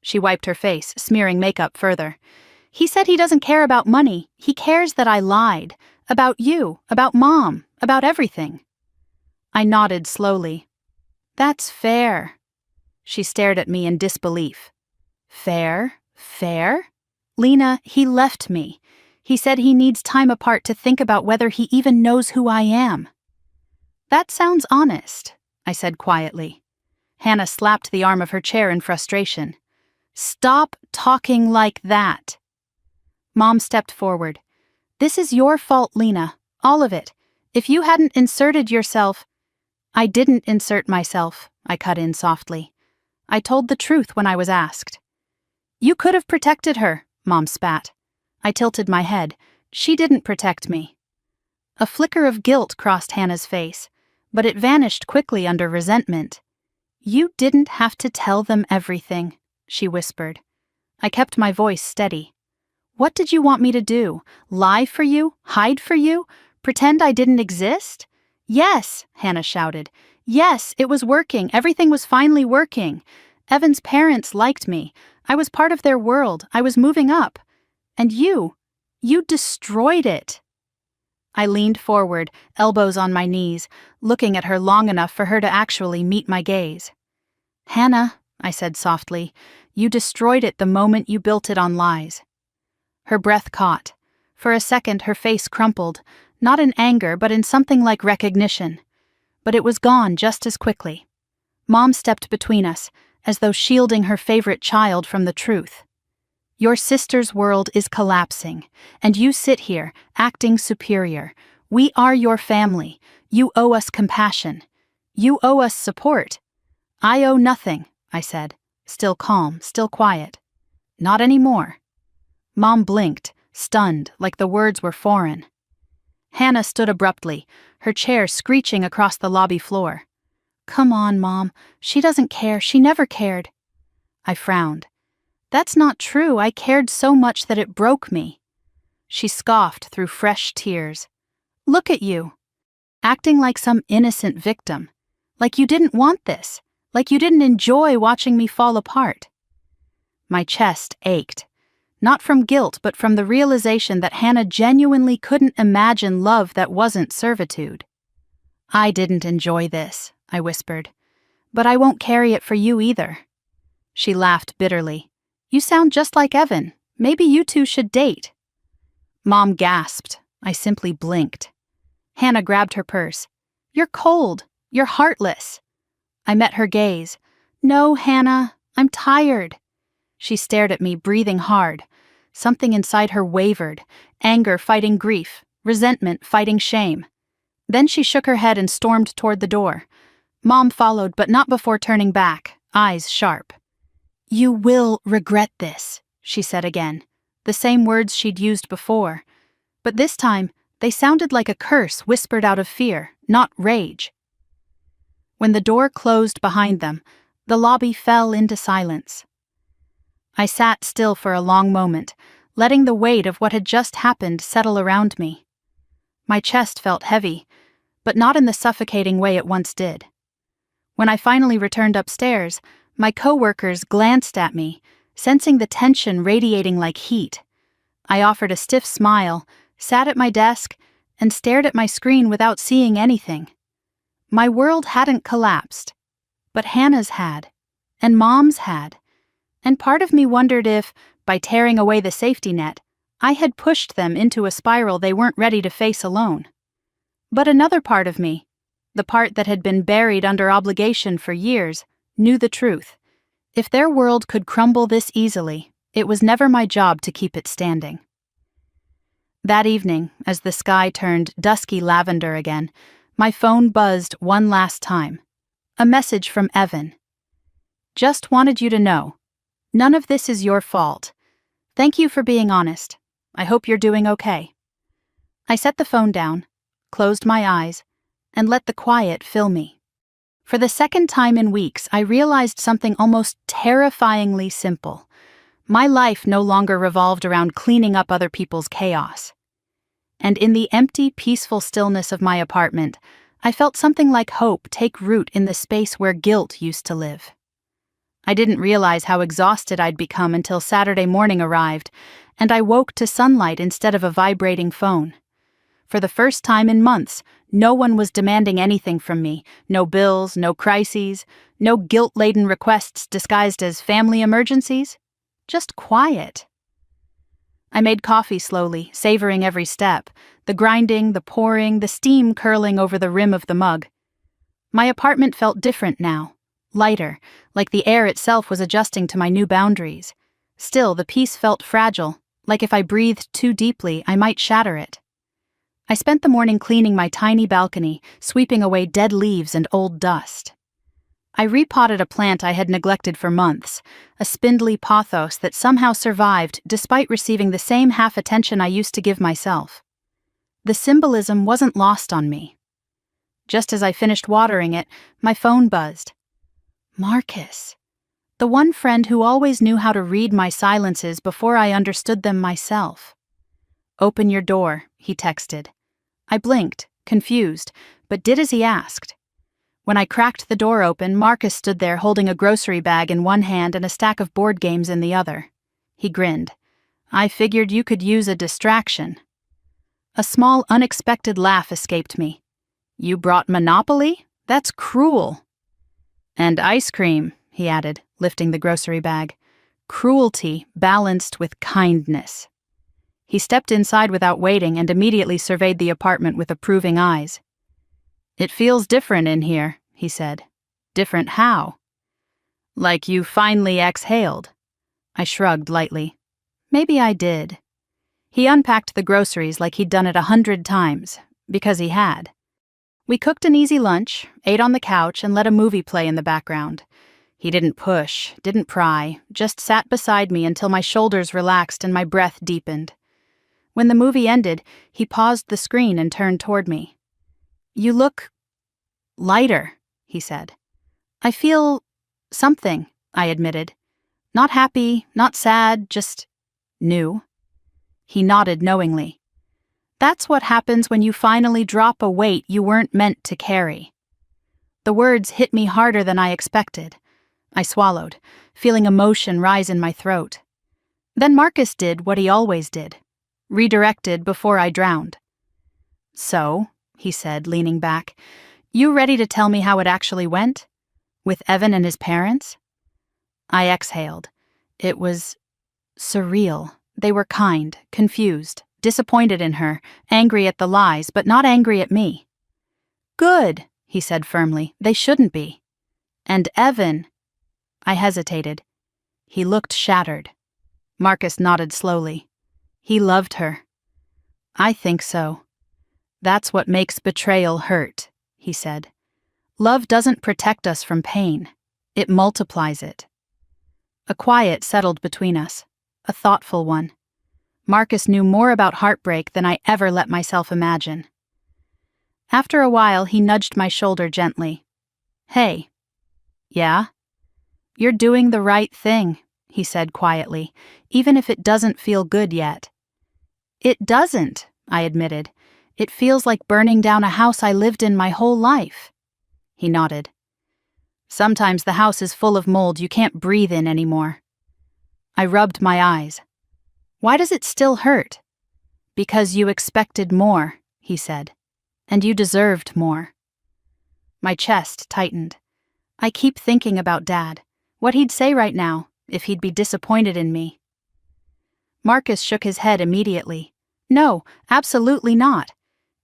She wiped her face, smearing makeup further. He said he doesn't care about money. He cares that I lied. About you, about Mom, about everything. I nodded slowly. That's fair. She stared at me in disbelief. Fair? Fair? Lena, he left me. He said he needs time apart to think about whether he even knows who I am. That sounds honest, I said quietly. Hannah slapped the arm of her chair in frustration. Stop talking like that. Mom stepped forward. This is your fault, Lena. All of it. If you hadn't inserted yourself... I didn't insert myself, I cut in softly. I told the truth when I was asked. You could have protected her, Mom spat. I tilted my head. She didn't protect me. A flicker of guilt crossed Hannah's face, but it vanished quickly under resentment. You didn't have to tell them everything, she whispered. I kept my voice steady. What did you want me to do? Lie for you? Hide for you? Pretend I didn't exist? Yes, Hannah shouted. Yes, it was working. Everything was finally working. Evan's parents liked me. I was part of their world. I was moving up. And you destroyed it. I leaned forward, elbows on my knees, looking at her long enough for her to actually meet my gaze. Hannah, I said softly, you destroyed it the moment you built it on lies. Her breath caught. For a second, her face crumpled, not in anger, but in something like recognition. But it was gone just as quickly. Mom stepped between us, as though shielding her favorite child from the truth. Your sister's world is collapsing, and you sit here, acting superior. We are your family. You owe us compassion. You owe us support. I owe nothing, I said, still calm, still quiet. Not anymore. Mom blinked, stunned, like the words were foreign. Hannah stood abruptly, her chair screeching across the lobby floor. Come on, Mom. She doesn't care. She never cared. I frowned. That's not true. I cared so much that it broke me. She scoffed through fresh tears. Look at you. Acting like some innocent victim. Like you didn't want this. Like you didn't enjoy watching me fall apart. My chest ached. Not from guilt, but from the realization that Hannah genuinely couldn't imagine love that wasn't servitude. I didn't enjoy this, I whispered. But I won't carry it for you either. She laughed bitterly. You sound just like Evan. Maybe you two should date. Mom gasped. I simply blinked. Hannah grabbed her purse. You're cold. You're heartless. I met her gaze. No, Hannah, I'm tired. She stared at me, breathing hard. Something inside her wavered, anger fighting grief, resentment fighting shame. Then she shook her head and stormed toward the door. Mom followed, but not before turning back, eyes sharp. You will regret this, she said again, the same words she'd used before. But this time, they sounded like a curse whispered out of fear, not rage. When the door closed behind them, the lobby fell into silence. I sat still for a long moment, letting the weight of what had just happened settle around me. My chest felt heavy, but not in the suffocating way it once did. When I finally returned upstairs, my coworkers glanced at me, sensing the tension radiating like heat. I offered a stiff smile, sat at my desk, and stared at my screen without seeing anything. My world hadn't collapsed, but Hannah's had, and Mom's had, and part of me wondered if, by tearing away the safety net, I had pushed them into a spiral they weren't ready to face alone. But another part of me, the part that had been buried under obligation for years, knew the truth. If their world could crumble this easily, it was never my job to keep it standing. That evening, as the sky turned dusky lavender again, my phone buzzed one last time. A message from Evan. Just wanted you to know. None of this is your fault. Thank you for being honest. I hope you're doing okay. I set the phone down, closed my eyes, and let the quiet fill me. For the second time in weeks, I realized something almost terrifyingly simple. My life no longer revolved around cleaning up other people's chaos. And in the empty, peaceful stillness of my apartment, I felt something like hope take root in the space where guilt used to live. I didn't realize how exhausted I'd become until Saturday morning arrived, and I woke to sunlight instead of a vibrating phone. For the first time in months, no one was demanding anything from me. No bills, no crises, no guilt-laden requests disguised as family emergencies. Just quiet. I made coffee slowly, savoring every step, the grinding, the pouring, the steam curling over the rim of the mug. My apartment felt different now, lighter, like the air itself was adjusting to my new boundaries. Still, the peace felt fragile, like if I breathed too deeply, I might shatter it. I spent the morning cleaning my tiny balcony, sweeping away dead leaves and old dust. I repotted a plant I had neglected for months, a spindly pothos that somehow survived despite receiving the same half-attention I used to give myself. The symbolism wasn't lost on me. Just as I finished watering it, my phone buzzed. Marcus. The one friend who always knew how to read my silences before I understood them myself. "Open your door," he texted. I blinked, confused, but did as he asked. When I cracked the door open, Marcus stood there holding a grocery bag in one hand and a stack of board games in the other. He grinned. "I figured you could use a distraction." A small, unexpected laugh escaped me. "You brought Monopoly? That's cruel." "And ice cream," he added, lifting the grocery bag. "Cruelty balanced with kindness." He stepped inside without waiting and immediately surveyed the apartment with approving eyes. "It feels different in here," he said. "Different how?" "Like you finally exhaled." I shrugged lightly. Maybe I did. He unpacked the groceries like he'd done it 100 times, because he had. We cooked an easy lunch, ate on the couch, and let a movie play in the background. He didn't push, didn't pry, just sat beside me until my shoulders relaxed and my breath deepened. When the movie ended, he paused the screen and turned toward me. "You look lighter," he said. "I feel something," I admitted. "Not happy, not sad, just new." He nodded knowingly. "That's what happens when you finally drop a weight you weren't meant to carry." The words hit me harder than I expected. I swallowed, feeling emotion rise in my throat. Then Marcus did what he always did. Redirected before I drowned. "So," he said, leaning back, "you ready to tell me how it actually went? With Evan and his parents?" I exhaled. It was surreal. They were kind, confused, disappointed in her, angry at the lies, but not angry at me. "Good," he said firmly. "They shouldn't be." "And Evan—" I hesitated. He looked shattered. Marcus nodded slowly. "He loved her." "I think so. That's what makes betrayal hurt," he said. "Love doesn't protect us from pain. It multiplies it." A quiet settled between us, a thoughtful one. Marcus knew more about heartbreak than I ever let myself imagine. After a while, he nudged my shoulder gently. "Hey." "Yeah?" "You're doing the right thing," he said quietly, "even if it doesn't feel good yet." "It doesn't," I admitted. "It feels like burning down a house I lived in my whole life." He nodded. "Sometimes the house is full of mold you can't breathe in anymore." I rubbed my eyes. "Why does it still hurt?" "Because you expected more," he said. "And you deserved more." My chest tightened. I keep thinking about Dad, what he'd say right now, if he'd be disappointed in me. Marcus shook his head immediately. "No, absolutely not.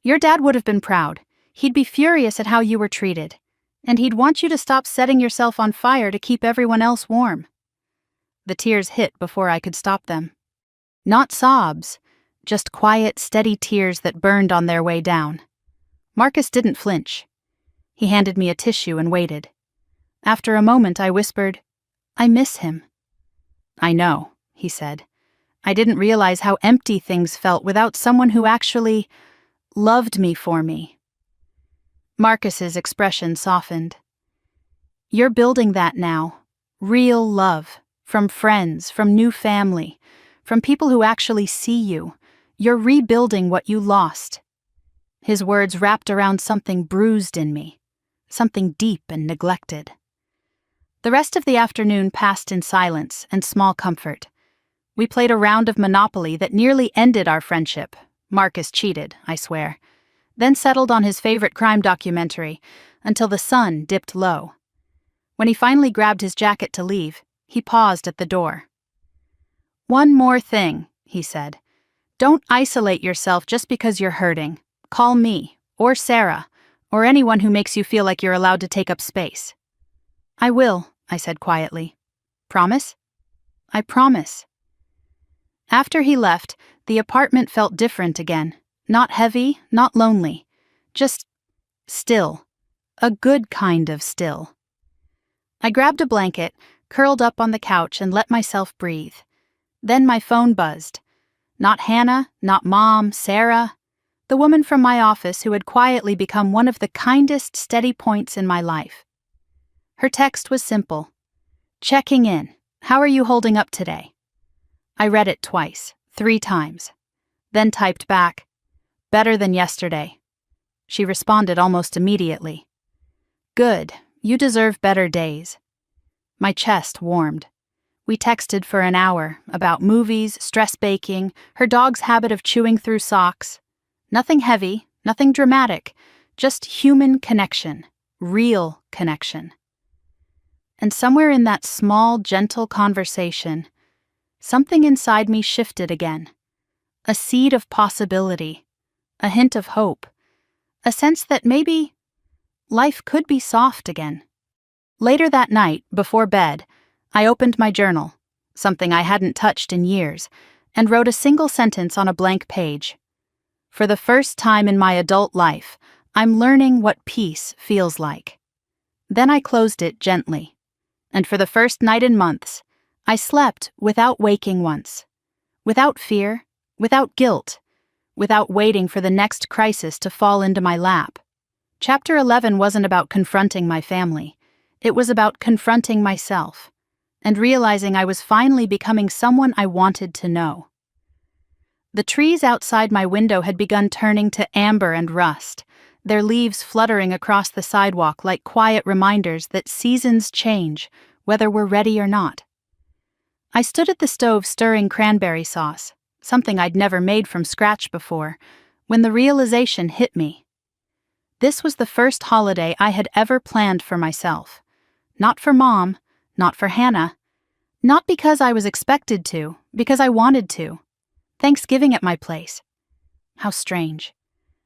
Your dad would have been proud. He'd be furious at how you were treated. And he'd want you to stop setting yourself on fire to keep everyone else warm." The tears hit before I could stop them. Not sobs, just quiet, steady tears that burned on their way down. Marcus didn't flinch. He handed me a tissue and waited. After a moment, I whispered, "I miss him." "I know," he said. "I didn't realize how empty things felt without someone who actually loved me for me." Marcus's expression softened. "You're building that now. Real love. From friends, from new family, from people who actually see you. You're rebuilding what you lost." His words wrapped around something bruised in me, something deep and neglected. The rest of the afternoon passed in silence and small comfort. We played a round of Monopoly that nearly ended our friendship. Marcus cheated, I swear. Then settled on his favorite crime documentary until the sun dipped low. When he finally grabbed his jacket to leave, he paused at the door. "One more thing," he said. "Don't isolate yourself just because you're hurting. Call me, or Sarah, or anyone who makes you feel like you're allowed to take up space." "I will," I said quietly. "Promise?" "I promise." After he left, the apartment felt different again, Not heavy, not lonely. Just still. A good kind of still. I grabbed a blanket, curled up on the couch, and let myself breathe. Then my phone buzzed. Not Hannah, not Mom, Sarah. The woman from my office who had quietly become one of the kindest, steady points in my life. Her text was simple. Checking in. How are you holding up today? I read it twice, 3 times. Then typed back, better than yesterday. She responded almost immediately. Good, you deserve better days. My chest warmed. We texted for an hour about movies, stress baking, her dog's habit of chewing through socks. Nothing heavy, nothing dramatic, just human connection, real connection. And somewhere in that small, gentle conversation, something inside me shifted again. A seed of possibility, a hint of hope, a sense that maybe life could be soft again. Later that night, before bed, I opened my journal, something I hadn't touched in years, and wrote a single sentence on a blank page. For the first time in my adult life, I'm learning what peace feels like. Then I closed it gently, and for the first night in months, I slept without waking once, without fear, without guilt, without waiting for the next crisis to fall into my lap. Chapter 11 wasn't about confronting my family. It was about confronting myself, and realizing I was finally becoming someone I wanted to know. The trees outside my window had begun turning to amber and rust, their leaves fluttering across the sidewalk like quiet reminders that seasons change, whether we're ready or not. I stood at the stove stirring cranberry sauce, something I'd never made from scratch before, when the realization hit me. This was the first holiday I had ever planned for myself. Not for Mom, not for Hannah. Not because I was expected to, because I wanted to. Thanksgiving at my place. How strange.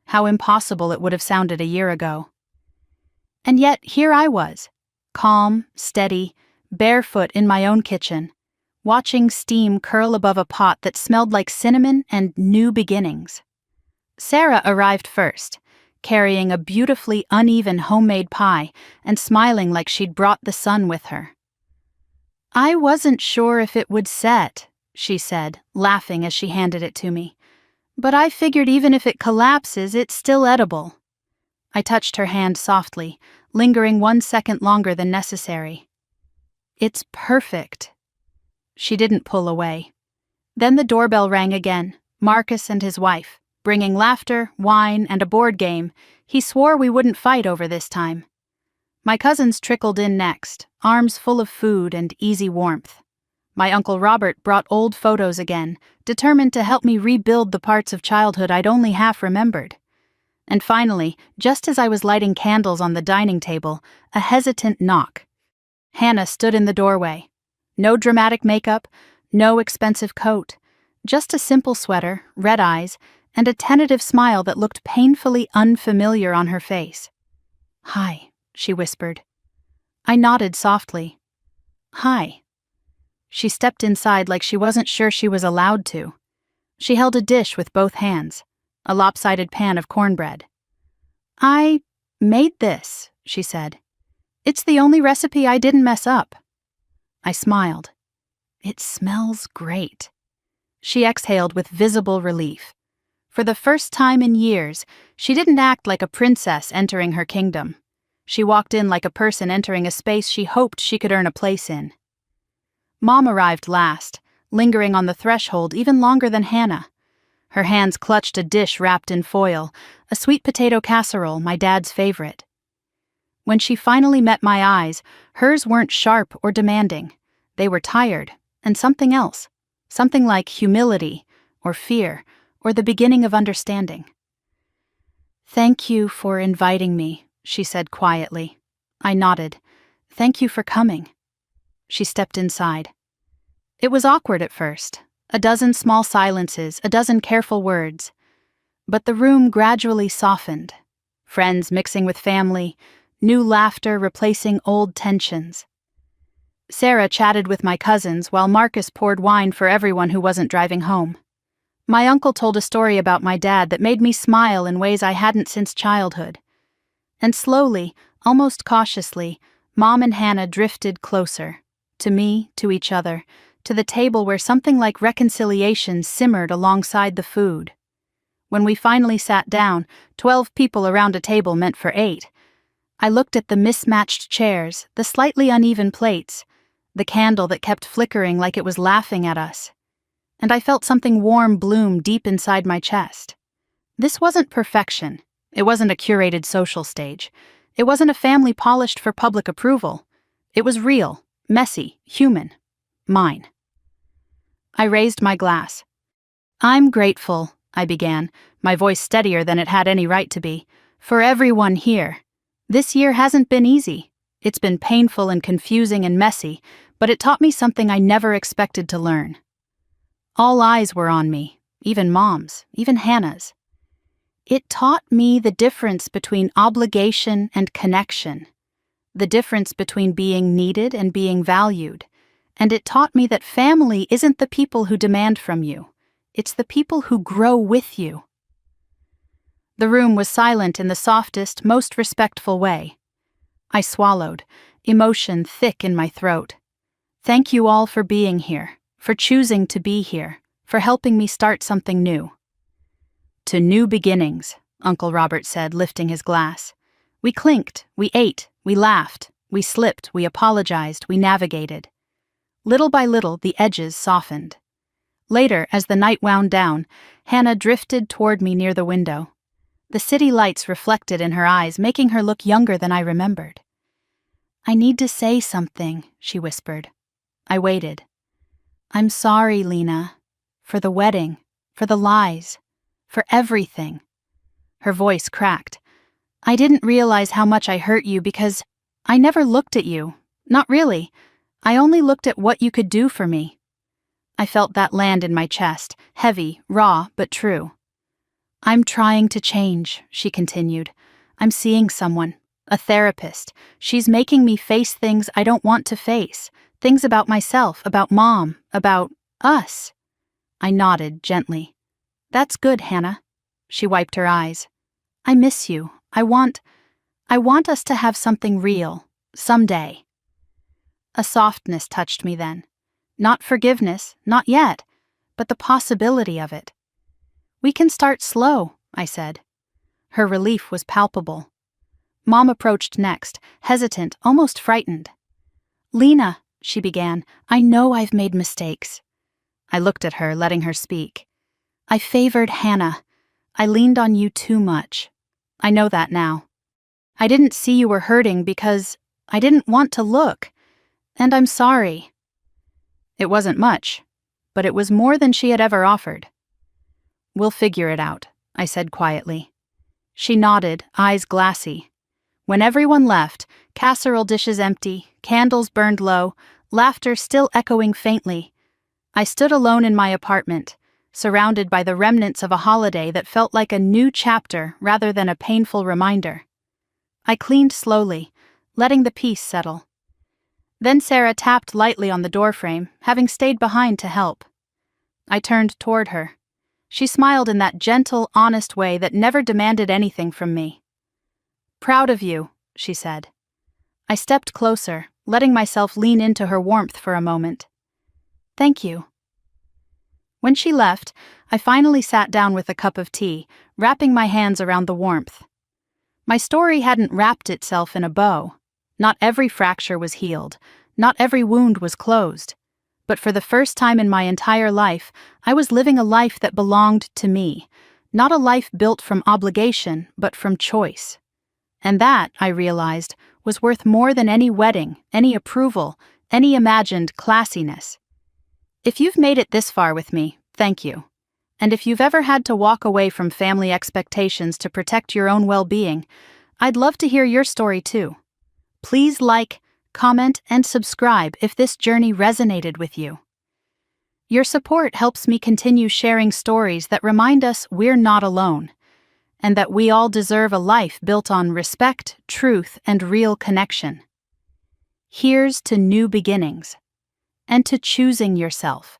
How impossible it would have sounded a year ago. And yet here I was, calm, steady, barefoot in my own kitchen, watching steam curl above a pot that smelled like cinnamon and new beginnings. Sarah arrived first, carrying a beautifully uneven homemade pie and smiling like she'd brought the sun with her. I wasn't sure if it would set, she said, laughing as she handed it to me. But I figured even if it collapses, it's still edible. I touched her hand softly, lingering 1 second longer than necessary. It's perfect. She didn't pull away. Then the doorbell rang again, Marcus and his wife, bringing laughter, wine, and a board game. He swore we wouldn't fight over this time. My cousins trickled in next, arms full of food and easy warmth. My Uncle Robert brought old photos again, determined to help me rebuild the parts of childhood I'd only half remembered. And finally, just as I was lighting candles on the dining table, a hesitant knock. Hannah stood in the doorway. No dramatic makeup, no expensive coat, just a simple sweater, red eyes, and a tentative smile that looked painfully unfamiliar on her face. "Hi," she whispered. I nodded softly. "Hi." She stepped inside like she wasn't sure she was allowed to. She held a dish with both hands, a lopsided pan of cornbread. "I made this," she said. "It's the only recipe I didn't mess up." I smiled. "It smells great." She exhaled with visible relief. For the first time in years, she didn't act like a princess entering her kingdom. She walked in like a person entering a space she hoped she could earn a place in. Mom arrived last, lingering on the threshold even longer than Hannah. Her hands clutched a dish wrapped in foil, a sweet potato casserole, my dad's favorite. When she finally met my eyes, hers weren't sharp or demanding. They were tired, and something else. Something like humility, or fear, or the beginning of understanding. "Thank you for inviting me," she said quietly. I nodded. "Thank you for coming." She stepped inside. It was awkward at first, a dozen small silences, a dozen careful words. But the room gradually softened, friends mixing with family, new laughter replacing old tensions. Sarah chatted with my cousins while Marcus poured wine for everyone who wasn't driving home. My uncle told a story about my dad that made me smile in ways I hadn't since childhood. And slowly, almost cautiously, Mom and Hannah drifted closer. To me, to each other, to the table where something like reconciliation simmered alongside the food. When we finally sat down, 12 people around a table meant for 8. I looked at the mismatched chairs, the slightly uneven plates, the candle that kept flickering like it was laughing at us. And I felt something warm bloom deep inside my chest. This wasn't perfection. It wasn't a curated social stage. It wasn't a family polished for public approval. It was real, messy, human. Mine. I raised my glass. "I'm grateful," I began, my voice steadier than it had any right to be, "for everyone here. This year hasn't been easy. It's been painful and confusing and messy, but it taught me something I never expected to learn." All eyes were on me, even Mom's, even Hannah's. It taught me the difference between obligation and connection, the difference between being needed and being valued, and it taught me that family isn't the people who demand from you, it's the people who grow with you. The room was silent in the softest, most respectful way. I swallowed, emotion thick in my throat. Thank you all for being here, for choosing to be here, for helping me start something new. "To new beginnings," Uncle Robert said, lifting his glass. We clinked, we ate, we laughed, we slipped, we apologized, we navigated. Little by little, the edges softened. Later, as the night wound down, Hannah drifted toward me near the window. The city lights reflected in her eyes, making her look younger than I remembered. "I need to say something," she whispered. I waited. "I'm sorry, Lena. For the wedding, for the lies, for everything." Her voice cracked. "I didn't realize how much I hurt you because I never looked at you. Not really. I only looked at what you could do for me." I felt that land in my chest, heavy, raw, but true. "I'm trying to change," she continued. "I'm seeing someone, a therapist. She's making me face things I don't want to face, things about myself, about Mom, about us." I nodded gently. "That's good, Hannah." She wiped her eyes. "I miss you. I want us to have something real, someday." A softness touched me then. Not forgiveness, not yet, but the possibility of it. "We can start slow," I said. Her relief was palpable. Mom approached next, hesitant, almost frightened. "Lena," she began, "I know I've made mistakes." I looked at her, letting her speak. "I favored Hannah. I leaned on you too much. I know that now. I didn't see you were hurting because I didn't want to look. And I'm sorry." It wasn't much, but it was more than she had ever offered. "We'll figure it out," I said quietly. She nodded, eyes glassy. When everyone left, casserole dishes empty, candles burned low, laughter still echoing faintly, I stood alone in my apartment, surrounded by the remnants of a holiday that felt like a new chapter rather than a painful reminder. I cleaned slowly, letting the peace settle. Then Sarah tapped lightly on the doorframe, having stayed behind to help. I turned toward her. She smiled in that gentle, honest way that never demanded anything from me. "Proud of you," she said. I stepped closer, letting myself lean into her warmth for a moment. "Thank you." When she left, I finally sat down with a cup of tea, wrapping my hands around the warmth. My story hadn't wrapped itself in a bow. Not every fracture was healed, not every wound was closed. But for the first time in my entire life, I was living a life that belonged to me, not a life built from obligation, but from choice. And that, I realized, was worth more than any wedding, any approval, any imagined classiness. If you've made it this far with me, thank you. And if you've ever had to walk away from family expectations to protect your own well-being, I'd love to hear your story too. Please like, comment, and subscribe if this journey resonated with you. Your support helps me continue sharing stories that remind us we're not alone, and that we all deserve a life built on respect, truth, and real connection. Here's to new beginnings, and to choosing yourself.